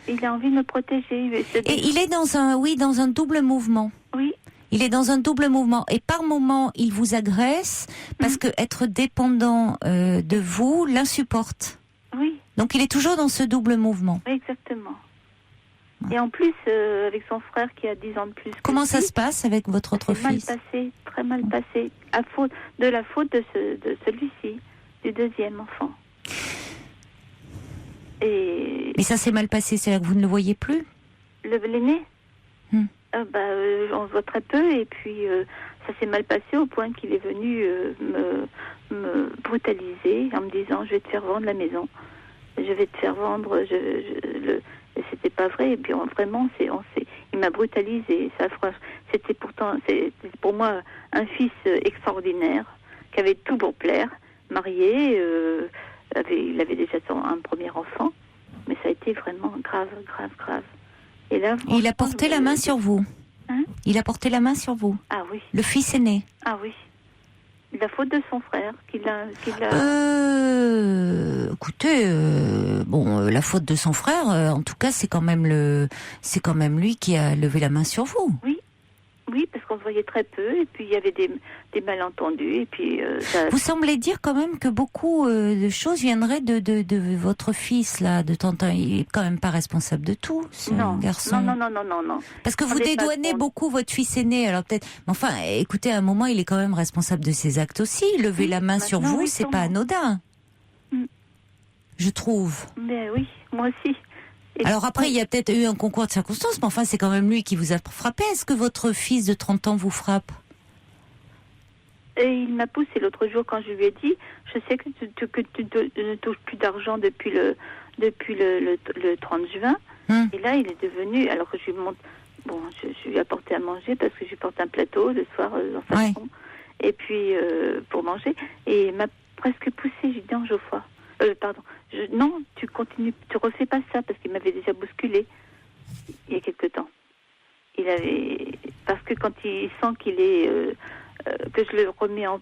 Et il est dans un double mouvement. Oui. Il est dans un double mouvement. Et par moment, il vous agresse, parce que être dépendant de vous l'insupporte. Oui. Donc il est toujours dans ce double mouvement. Exactement. Et en plus, avec son frère qui a 10 ans de plus. Comment ça se passe avec votre autre fils ? Très mal passé, de la faute de celui-ci, du deuxième enfant. Mais ça s'est mal passé, c'est-à-dire que vous ne le voyez plus ? L'aîné on se voit très peu, et puis ça s'est mal passé au point qu'il est venu brutalisé en me disant je vais te faire vendre la maison, je vais te faire vendre. Et c'était pas vrai. Et puis vraiment, il m'a brutalisé. C'était pour moi un fils extraordinaire qui avait tout pour plaire, marié, il avait déjà un premier enfant, mais ça a été vraiment grave. Et là, il a porté la main sur vous. Hein? Il a porté la main sur vous. Ah oui. Le fils aîné. Ah oui. La faute de son frère qu'il a... Écoutez, la faute de son frère, en tout cas, c'est quand même lui qui a levé la main sur vous. Oui, parce qu'on se voyait très peu, et puis il y avait des malentendus, et puis... Vous semblez dire quand même que beaucoup de choses viendraient de votre fils, là, de Tantin. Il est quand même pas responsable de tout, ce garçon. Non. Parce que vous dédouanez beaucoup votre fils aîné, alors peut-être... Mais enfin, écoutez, à un moment, il est quand même responsable de ses actes aussi. Lever la main sur vous, c'est pas anodin. Je trouve. Mais oui, moi aussi. Alors après, il y a peut-être eu un concours de circonstances, mais enfin, c'est quand même lui qui vous a frappé. Est-ce que votre fils de 30 ans vous frappe ? Et il m'a poussé l'autre jour quand je lui ai dit, je sais que tu ne touches plus d'argent depuis le 30 juin. Et là, il est devenu, alors que je lui montre, je lui ai apporté à manger parce que je lui porte un plateau le soir dans sa chambre. Et puis, pour manger. Et il m'a presque poussé, j'ai dit, non, Geoffroy. Non, tu continues, tu refais pas ça, parce qu'il m'avait déjà bousculé il y a quelque temps. Parce que quand il sent qu'il est, que je le remets en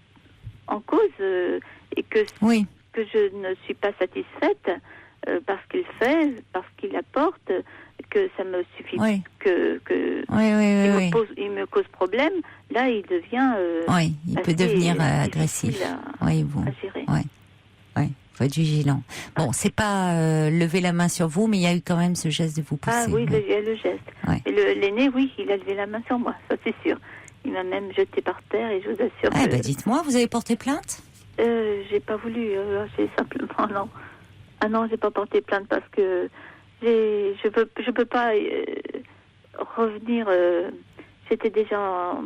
cause et que je ne suis pas satisfaite parce qu'il fait, parce qu'il apporte, que ça me suffit, il me cause problème. Là, il devient, il peut devenir agressif. À gérer. Oui, faut être vigilant. Bon, c'est pas lever la main sur vous, mais il y a eu quand même ce geste de vous pousser. Ah oui, il y a le geste. Ouais. Et l'aîné, oui, il a levé la main sur moi, ça c'est sûr. Il m'a même jeté par terre et je vous assure dites-moi, vous avez porté plainte ? J'ai pas voulu, j'ai simplement, non. Ah non, j'ai pas porté plainte parce que je peux pas revenir, j'étais déjà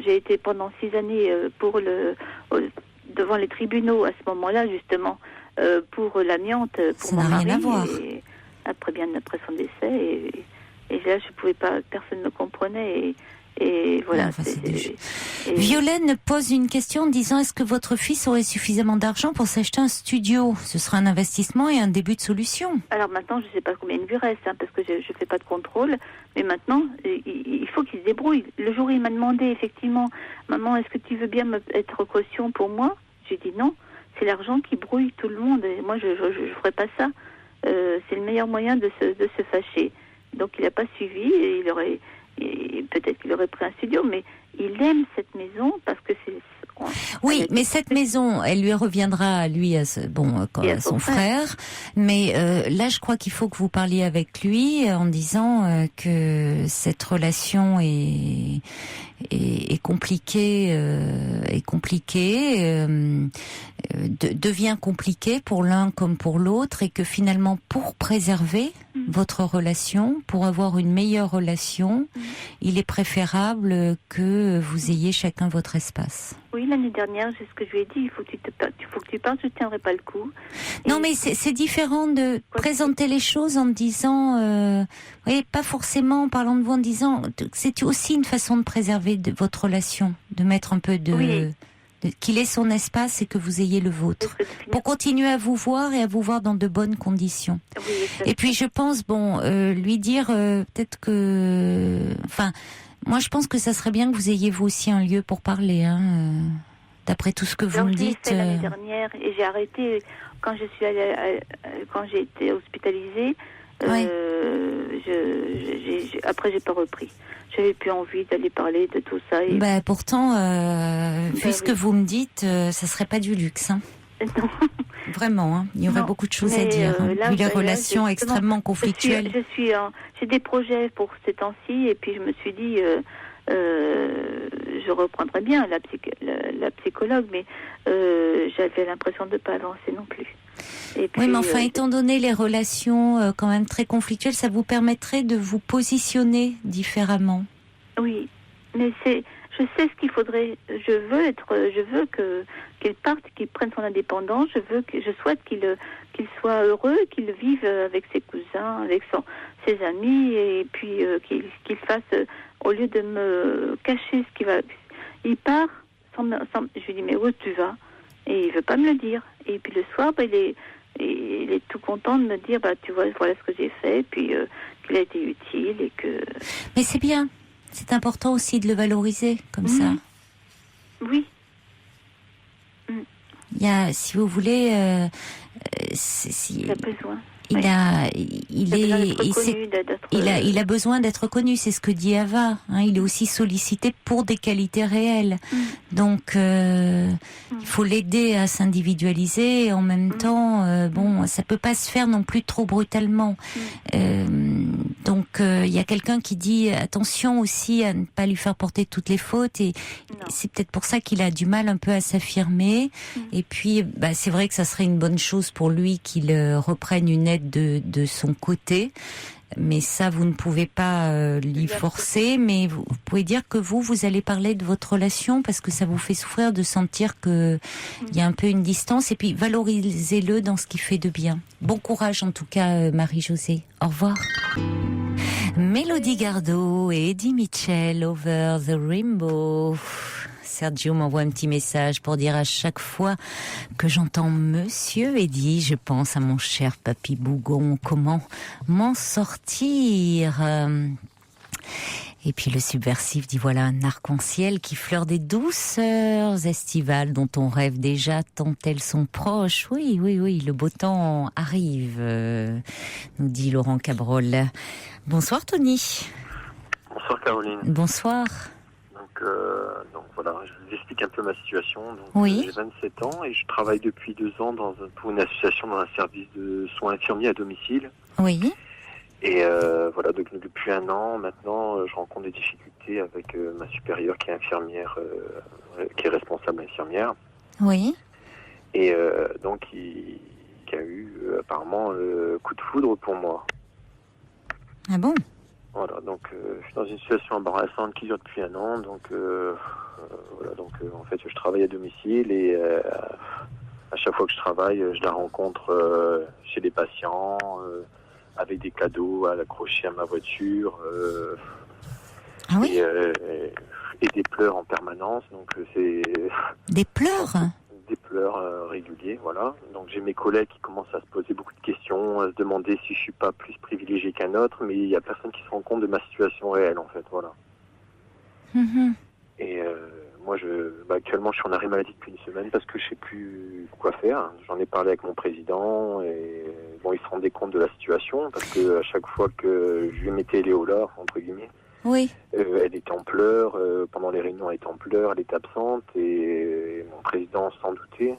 j'ai été pendant 6 années devant les tribunaux à ce moment-là, justement, pour l'amiante, pour mon mari. Ça n'a rien à voir. Et après son décès, et là, je pouvais pas, personne ne comprenait, et voilà. Violaine pose une question en disant, est-ce que votre fils aurait suffisamment d'argent pour s'acheter un studio ? Ce sera un investissement et un début de solution. Alors maintenant, je sais pas combien il lui reste, parce que je fais pas de contrôle, mais maintenant, il faut qu'il se débrouille. Le jour où il m'a demandé, effectivement, maman, est-ce que tu veux bien être caution pour moi ? J'ai dit non, c'est l'argent qui brouille tout le monde, et moi je ferai pas ça. C'est le meilleur moyen de se fâcher. Donc il n'a pas suivi, et peut-être qu'il aurait pris un studio, mais il aime cette maison parce que c'est... Oui, mais cette maison, elle lui reviendra à lui, à son frère. Mais là, je crois qu'il faut que vous parliez avec lui en disant que cette relation est compliquée, devient compliquée pour l'un comme pour l'autre, et que finalement, pour préserver votre relation, pour avoir une meilleure relation, il est préférable que vous ayez chacun votre espace. Oui, l'année dernière, c'est ce que je lui ai dit, il faut que tu partes, je ne tiendrai pas le coup. Non, mais c'est différent de présenter les choses en disant, pas forcément en parlant de vous, en disant, c'est aussi une façon de préserver votre relation, de mettre un peu qu'il ait son espace et que vous ayez le vôtre, pour continuer à vous voir et à vous voir dans de bonnes conditions. Oui, et puis je pense, lui dire peut-être que... moi je pense que ça serait bien que vous ayez vous aussi un lieu pour parler, d'après tout ce que vous me dites. J'ai fait l'année dernière et j'ai arrêté quand quand j'ai été hospitalisée. Après j'ai pas repris. J'avais plus envie d'aller parler de tout ça. Pourtant, vu ce que vous me dites, ça serait pas du luxe. Hein. Non. Vraiment, il y aurait beaucoup de choses à dire. Vu les relations extrêmement conflictuelles. J'ai des projets pour ces temps-ci, et puis je me suis dit, je reprendrai bien la psychologue, mais j'avais l'impression de ne pas avancer non plus. Et puis, oui, mais enfin, étant donné les relations quand même très conflictuelles, ça vous permettrait de vous positionner différemment. Oui, mais je sais ce qu'il faudrait. Je veux prenne son indépendance. Je souhaite qu'il soit heureux, qu'il vive avec ses cousins, avec ses amis, et puis qu'il fasse, au lieu de me cacher ce qu'il va, il part je lui dis mais où tu vas? Et il veut pas me le dire. Et puis le soir, il est tout content de me dire tu vois, voilà ce que j'ai fait, puis qu'il a été utile et que. Mais c'est bien. C'est important aussi de le valoriser comme ça. Oui. Il y a, si vous voulez, il a besoin. Il a besoin d'être reconnu, c'est ce que dit Ava. Il est aussi sollicité pour des qualités réelles. Donc, il faut l'aider à s'individualiser. Et en même temps, ça peut pas se faire non plus trop brutalement. Donc, il y a quelqu'un qui dit attention aussi à ne pas lui faire porter toutes les fautes. Et c'est peut-être pour ça qu'il a du mal un peu à s'affirmer. Et puis, c'est vrai que ça serait une bonne chose pour lui qu'il reprenne une aide de son côté, mais ça vous ne pouvez pas l'y forcer, mais vous pouvez dire que vous allez parler de votre relation parce que ça vous fait souffrir de sentir que il y a un peu une distance, et puis valorisez-le dans ce qui fait de bien. Bon courage en tout cas Marie-Josée, au revoir. Mélodie Gardot et Eddie Mitchell, Over the Rainbow. Sergio m'envoie un petit message pour dire à chaque fois que j'entends Monsieur Eddy, je pense à mon cher papy Bougon, comment m'en sortir. Et puis le subversif dit voilà un arc-en-ciel qui fleure des douceurs estivales dont on rêve déjà tant elles sont proches. Oui, le beau temps arrive, nous dit Laurent Cabrol. Bonsoir Tony. Bonsoir Caroline. Bonsoir. Donc voilà, je vous explique un peu ma situation. Oui. J'ai 27 ans et je travaille depuis 2 ans pour une association dans un service de soins infirmiers à domicile. Oui. Et voilà, donc depuis 1 an maintenant, je rencontre des difficultés avec ma supérieure qui est infirmière, qui est responsable infirmière. Oui. Et donc qui a eu apparemment le coup de foudre pour moi. Ah bon? Voilà, donc je suis dans une situation embarrassante qui dure depuis 1 an, donc voilà, donc en fait je travaille à domicile et à chaque fois que je travaille, je la rencontre chez les patients, avec des cadeaux à l'accrocher à ma voiture, ah oui, et des pleurs en permanence, donc c'est... Des pleurs? Des pleurs réguliers, voilà. Donc j'ai mes collègues qui commencent à se poser beaucoup de questions, à se demander si je suis pas plus privilégié qu'un autre, mais il y a personne qui se rend compte de ma situation réelle, en fait, voilà. Et moi, actuellement, je suis en arrêt maladie depuis 1 semaine parce que je sais plus quoi faire. J'en ai parlé avec mon président et bon, il se rendait compte de la situation parce que à chaque fois que je lui mettais les hauts-là, entre guillemets, oui. Elle était en pleurs, pendant les réunions elle était en pleurs, elle était absente et mon président s'en doutait.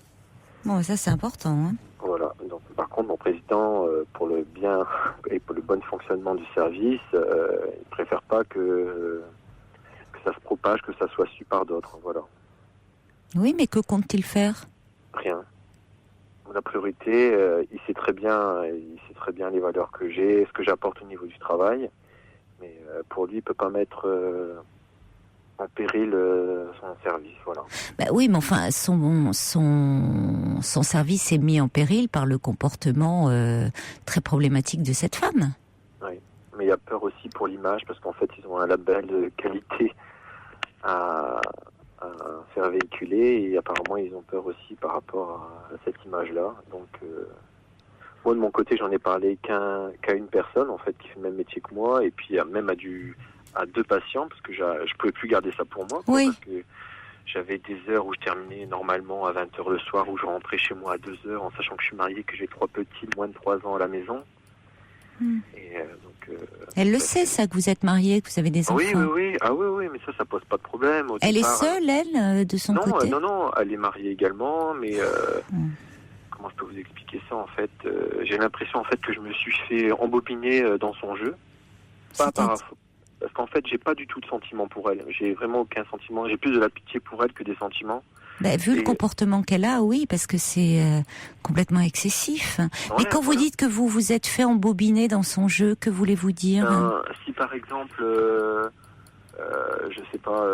Bon, ça c'est important. Hein. Voilà. Donc, par contre, mon président, pour le bien et pour le bon fonctionnement du service, il préfère pas que ça se propage, que ça soit su par d'autres. Voilà. Oui, mais que compte-t-il faire? Rien. La priorité, il sait très bien les valeurs que j'ai, ce que j'apporte au niveau du travail. Mais pour lui, il peut pas mettre en péril son service, voilà. Bah oui, mais enfin, son service est mis en péril par le comportement très problématique de cette femme. Oui, mais il y a peur aussi pour l'image, parce qu'en fait, ils ont un label de qualité à faire véhiculer, et apparemment, ils ont peur aussi par rapport à cette image-là. Donc, moi, de mon côté, j'en ai parlé qu'à une personne, en fait, qui fait le même métier que moi, et puis même à 2 patients, parce que je pouvais plus garder ça pour moi. Oui. Parce que j'avais des heures où je terminais normalement à 20h le soir, où je rentrais chez moi à 2h, en sachant que je suis marié, que j'ai 3 petits de moins de 3 ans à la maison. Et donc, elle le sait, ça, que vous êtes marié, que vous avez des enfants. Oui. Ah oui, mais ça pose pas de problème. Au elle départ, est seule, elle, de son côté? Non, elle est mariée également, mais... Comment je peux vous expliquer ça, en fait? J'ai l'impression, en fait, que je me suis fait embobiner dans son jeu. Parce qu'en fait, j'ai pas du tout de sentiments pour elle. J'ai vraiment aucun sentiment. J'ai plus de la pitié pour elle que des sentiments. Vu le comportement qu'elle a, oui, parce que c'est complètement excessif. Ouais, mais quand vous dites que vous vous êtes fait embobiner dans son jeu, que voulez-vous dire? Si, par exemple, je sais pas...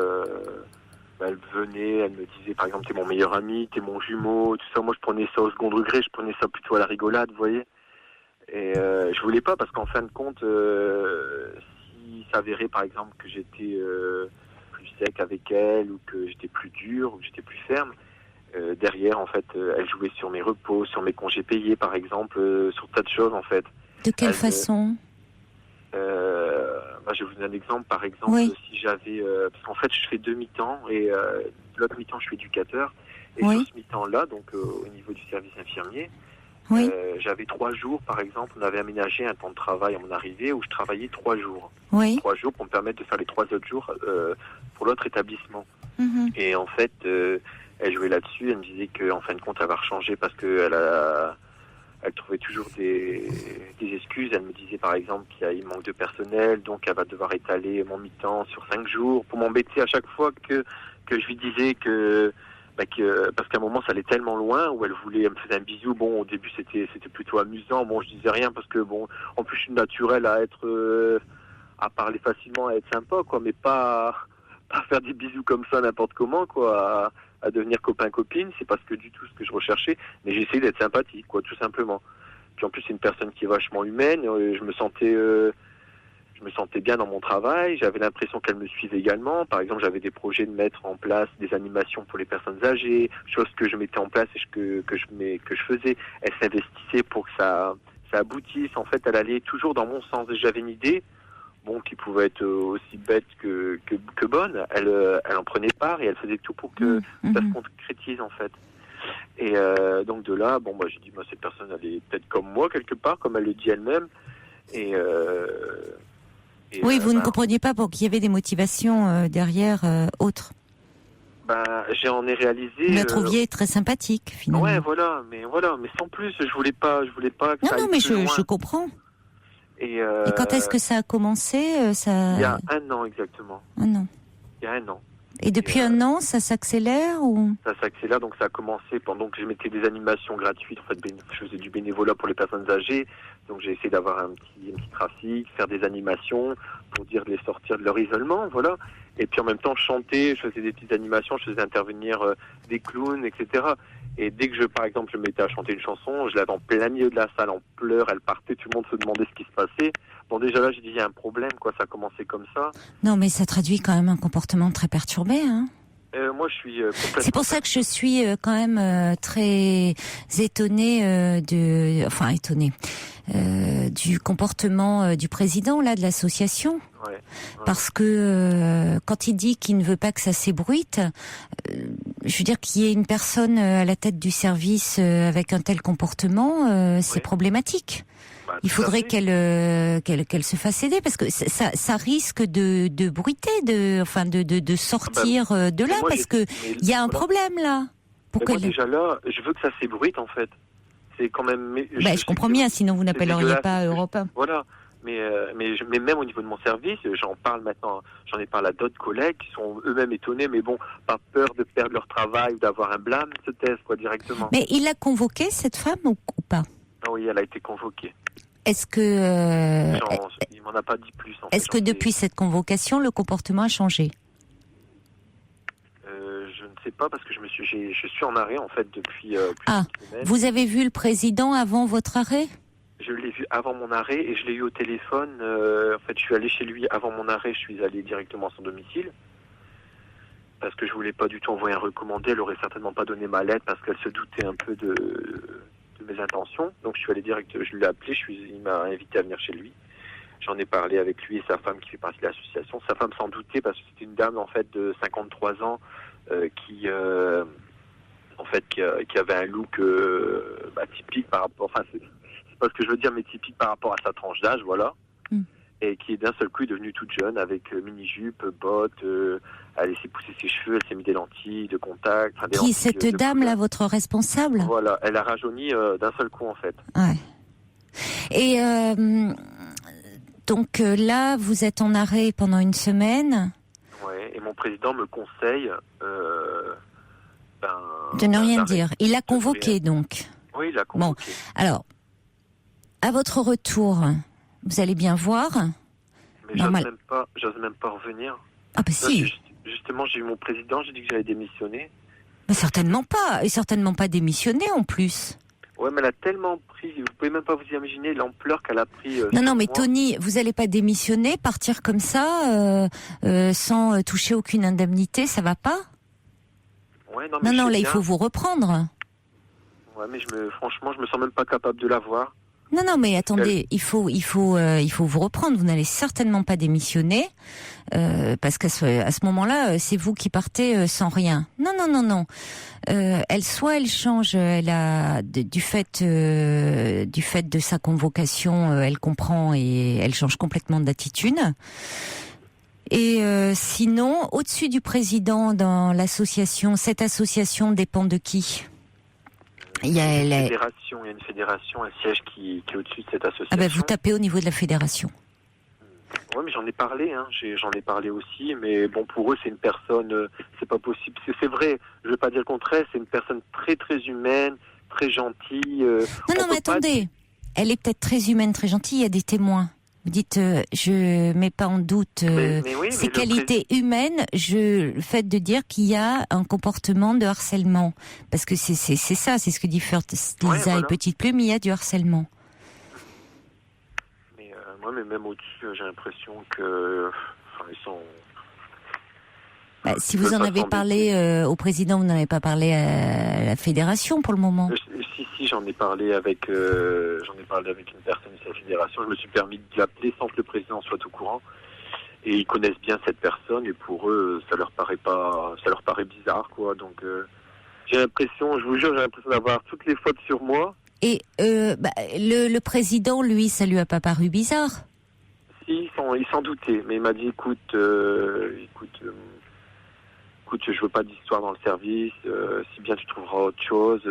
elle venait, elle me disait par exemple t'es mon meilleur ami, t'es mon jumeau, tout ça. Moi je prenais ça au second degré, je prenais ça plutôt à la rigolade, vous voyez. Et je voulais pas parce qu'en fin de compte, s'il s'avérait par exemple que j'étais plus sec avec elle ou que j'étais plus dur ou que j'étais plus ferme, derrière en fait, elle jouait sur mes repos, sur mes congés payés par exemple, sur tas de choses en fait. De quelle façon? Je vais vous donner un exemple. Par exemple, si j'avais... parce qu'en fait, je fais 2 mi-temps et l'autre mi-temps, je suis éducateur. Et sur ce mi-temps-là, donc au niveau du service infirmier, j'avais 3 jours, par exemple, on avait aménagé un temps de travail à mon arrivée où je travaillais 3 jours. 3 jours pour me permettre de faire les 3 autres jours pour l'autre établissement. Et en fait, elle jouait là-dessus. Elle me disait qu'en fin de compte, elle va rechanger parce elle trouvait toujours des excuses. Elle me disait par exemple qu'il manque de personnel, donc elle va devoir étaler mon mi-temps sur 5 jours pour m'embêter à chaque fois que je lui disais que parce qu'à un moment ça allait tellement loin où elle me faisait un bisou. Bon, au début c'était plutôt amusant. Bon, je disais rien parce que bon, en plus je suis naturel à être à parler facilement, à être sympa quoi, mais pas faire des bisous comme ça n'importe comment quoi. À devenir copain-copine, c'est parce que du tout ce que je recherchais, mais j'ai essayé d'être sympathique, quoi, tout simplement. Puis en plus, c'est une personne qui est vachement humaine, je me sentais bien dans mon travail, j'avais l'impression qu'elle me suivait également. Par exemple, j'avais des projets de mettre en place des animations pour les personnes âgées, chose que je mettais en place et que je faisais. Elle s'investissait pour que ça aboutisse. En fait, elle allait toujours dans mon sens. J'avais une idée, qui pouvait être aussi bête que bonne, elle en prenait part et elle faisait tout pour que ça se concrétise en fait. Et donc de là, j'ai dit, cette personne elle est peut-être comme moi quelque part, comme elle le dit elle-même. Oui, vous ne compreniez pas pour qu'il y avait des motivations derrière autres. J'en ai réalisé. Vous la trouviez très sympathique finalement. Ouais, mais sans plus, je voulais pas que ça aille mais plus loin. je comprends. Et quand est-ce que ça a commencé Il y a 1 an exactement. 1 an. Il y a 1 an. Et depuis 1 an, ça s'accélère ou? Ça s'accélère, donc ça a commencé pendant que je mettais des animations gratuites. En fait, je faisais du bénévolat pour les personnes âgées. Donc j'ai essayé d'avoir un petit trafic, faire des animations pour dire de les sortir de leur isolement, voilà. Et puis en même temps, je chantais, je faisais des petites animations, je faisais intervenir des clowns, etc. Et dès que par exemple, je me mettais à chanter une chanson, je l'avais en plein milieu de la salle, en pleurs, elle partait, tout le monde se demandait ce qui se passait. Bon, déjà là, j'ai dit, il y a un problème, quoi, ça a commencé comme ça. Non, mais ça traduit quand même un comportement très perturbé, hein. Moi, je suis complètement... C'est pour ça que je suis quand même très étonnée du comportement du président là de l'association. Ouais. Parce que quand il dit qu'il ne veut pas que ça s'ébruite, je veux dire qu'il y ait une personne à la tête du service avec un tel comportement, c'est problématique. Il faudrait qu'elle se fasse aider parce que ça risque de bruiter, de sortir de là parce que il y a un problème là. Pourquoi déjà là, je veux que ça s'ébruite en fait. C'est quand même. Je comprends bien, sinon vous n'appelleriez pas Europe 1. Voilà. Mais même au niveau de mon service, j'en parle maintenant, j'en ai parlé à d'autres collègues qui sont eux-mêmes étonnés, mais bon, pas peur de perdre leur travail ou d'avoir un blâme, se taisent quoi directement. Mais il a convoqué cette femme ou pas? Ah oui, elle a été convoquée. Est-ce que il m'en a pas dit plus. Est-ce que depuis cette convocation, le comportement a changé? Je ne sais pas parce que je suis en arrêt en fait depuis plus d'une semaine. Vous avez vu le président avant votre arrêt? Je l'ai vu avant mon arrêt et je l'ai eu au téléphone. En fait, je suis allé chez lui avant mon arrêt. Je suis allé directement à son domicile parce que je voulais pas du tout envoyer un recommandé. Elle aurait certainement pas donné ma lettre parce qu'elle se doutait un peu de mes intentions. Donc, je suis allé direct. Je l'ai appelé. Il m'a invité à venir chez lui. J'en ai parlé avec lui et sa femme qui fait partie de l'association. Sa femme s'en doutait parce que c'était une dame en fait de 53 ans qui avait un look typique par rapport. Enfin, c'est pas ce que je veux dire, mais typique par rapport à sa tranche d'âge, voilà. Et qui d'un seul coup est devenue toute jeune avec mini-jupe, bottes, elle a laissé pousser ses cheveux, elle s'est mis des lentilles de contact. Qui, cette dame-là, votre responsable? Voilà, elle a rajeuni d'un seul coup en fait. Ouais. Et donc là, vous êtes en arrêt pendant 1 semaine. Ouais, et mon président me conseille de ne rien dire. Il l'a convoqué donc. Oui, il l'a convoqué. Bon, alors, à votre retour, vous allez bien voir. Mais j'ose même pas revenir. Ah bah si. Justement, j'ai eu mon président, j'ai dit que j'allais démissionner. Mais certainement pas, et certainement pas démissionner en plus. Ouais, mais elle a tellement pris, vous pouvez même pas vous imaginer l'ampleur qu'elle a pris. Non, mais moi. Tony, vous allez pas démissionner, partir comme ça, sans toucher aucune indemnité, ça va pas? Ouais, non, mais Non, là, bien. il faut vous reprendre. Ouais, mais franchement, je me sens même pas capable de la voir. Non, mais attendez, il faut vous reprendre. Vous n'allez certainement pas démissionner parce qu'à ce moment-là, c'est vous qui partez sans rien. Non. Elle change. Elle a du fait de sa convocation, elle comprend et elle change complètement d'attitude. Et sinon, au-dessus du président dans l'association, cette association dépend de qui? Il y a une fédération, un siège qui est au-dessus de cette association. Ah ben, vous tapez au niveau de la fédération. Ouais, mais j'en ai parlé, j'en ai parlé aussi, mais bon, pour eux, c'est une personne, c'est pas possible. C'est vrai, je veux pas dire le contraire, c'est une personne très très humaine, très gentille. Non, mais attendez, elle est peut-être très humaine, très gentille, il y a des témoins. Vous dites, je mets pas en doute ses qualités humaines, le fait de dire qu'il y a un comportement de harcèlement. Parce que c'est ça, c'est ce que dit Lisa et Petite Plume, il y a du harcèlement. Mais même au-dessus, j'ai l'impression que... ils sont... si vous en avez parlé au président, vous n'en avez pas parlé à la fédération pour le moment. Si, j'en ai parlé avec une personne de cette fédération. Je me suis permis de l'appeler sans que le président soit au courant. Et ils connaissent bien cette personne et pour eux, ça leur paraît bizarre, quoi. Donc, j'ai l'impression, je vous jure, d'avoir toutes les fautes sur moi. Et le président, lui, ça lui a pas paru bizarre? Si, il s'en doutait, mais il m'a dit, écoute, je veux pas d'histoire dans le service. Si bien tu trouveras autre chose.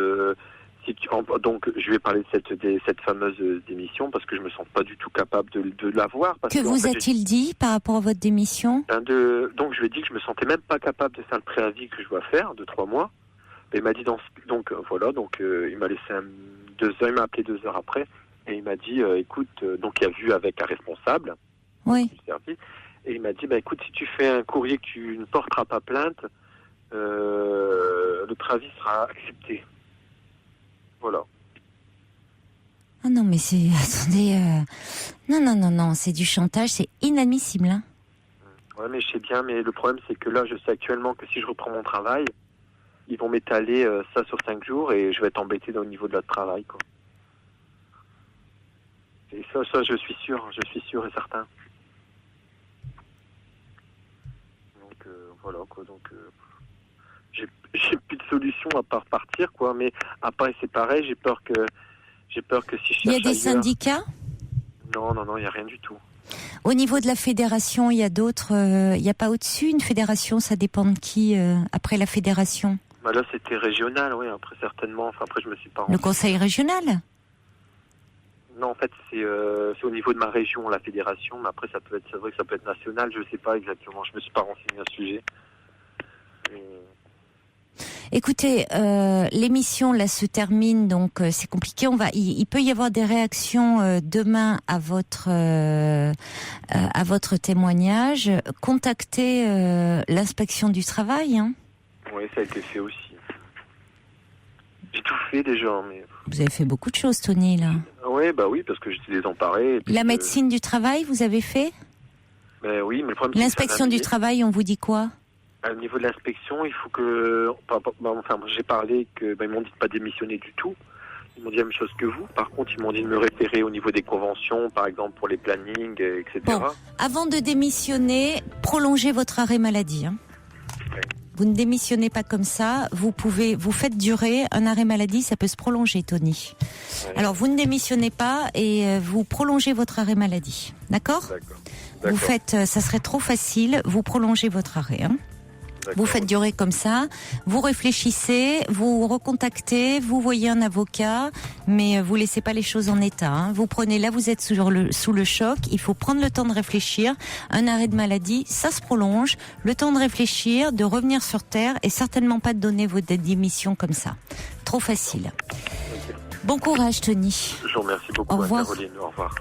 Donc, je vais parler de cette fameuse démission parce que je me sens pas du tout capable de la voir. Que vous a-t-il dit par rapport à votre démission? Donc, je lui ai dit que je me sentais même pas capable de faire le préavis que je dois faire de 3 mois. Et il m'a dit il m'a laissé 2 heures, il m'a appelé 2 heures après et il m'a dit écoute, donc il a vu avec un responsable du service et il m'a dit écoute, si tu fais un courrier que tu ne porteras pas plainte, le préavis sera accepté. Voilà. Ah non, mais attendez, non, c'est du chantage, c'est inadmissible. Hein. Ouais, mais je sais bien, mais le problème c'est que là, je sais actuellement que si je reprends mon travail, ils vont m'étaler ça sur 5 jours et je vais être embêté au niveau de notre travail, quoi. Et ça, je suis sûr et certain. Donc voilà, quoi. Donc j'ai plus de solution à part partir, quoi. Mais après c'est pareil, j'ai peur que si je cherche il y a des ailleurs... syndicats? Non, il n'y a rien du tout. Au niveau de la fédération, il y a d'autres. Il n'y a pas au-dessus une fédération? Ça dépend de qui après la fédération? Là, c'était régional, oui. Après, certainement. Après, je me suis pas renseigné. Le conseil régional? Non, en fait, c'est au niveau de ma région, la fédération. Mais après, c'est vrai que ça peut être national. Je sais pas exactement. Je me suis pas renseigné à ce sujet. Écoutez, l'émission là se termine, donc c'est compliqué. Il peut y avoir des réactions demain à votre témoignage. Contactez l'inspection du travail. Hein. Oui, ça a été fait aussi. J'ai tout fait déjà, mais... Vous avez fait beaucoup de choses, Tony, là. Oui, parce que j'étais désemparé. La médecine du travail, vous avez fait? Oui, mais le problème... L'inspection du travail, on vous dit quoi? Au niveau de l'inspection, il faut que... j'ai parlé que... ils m'ont dit de pas démissionner du tout. Ils m'ont dit la même chose que vous. Par contre, ils m'ont dit de me référer au niveau des conventions, par exemple pour les plannings, etc. Bon, avant de démissionner, prolongez votre arrêt maladie. Hein. Ouais. Vous ne démissionnez pas comme ça. Vous faites durer un arrêt maladie, ça peut se prolonger, Tony. Ouais. Alors, vous ne démissionnez pas et vous prolongez votre arrêt maladie. D'accord ? D'accord. Vous faites, ça serait trop facile, vous prolongez votre arrêt. Hein. Vous faites durer comme ça, vous réfléchissez, vous recontactez, vous voyez un avocat, mais vous laissez pas les choses en état. Hein. Vous prenez, là vous êtes sous le choc, il faut prendre le temps de réfléchir. Un arrêt de maladie, ça se prolonge, le temps de réfléchir, de revenir sur terre et certainement pas de donner vos démissions comme ça. Trop facile. Bon courage, Tony. Je vous remercie beaucoup, Caroline. Au revoir.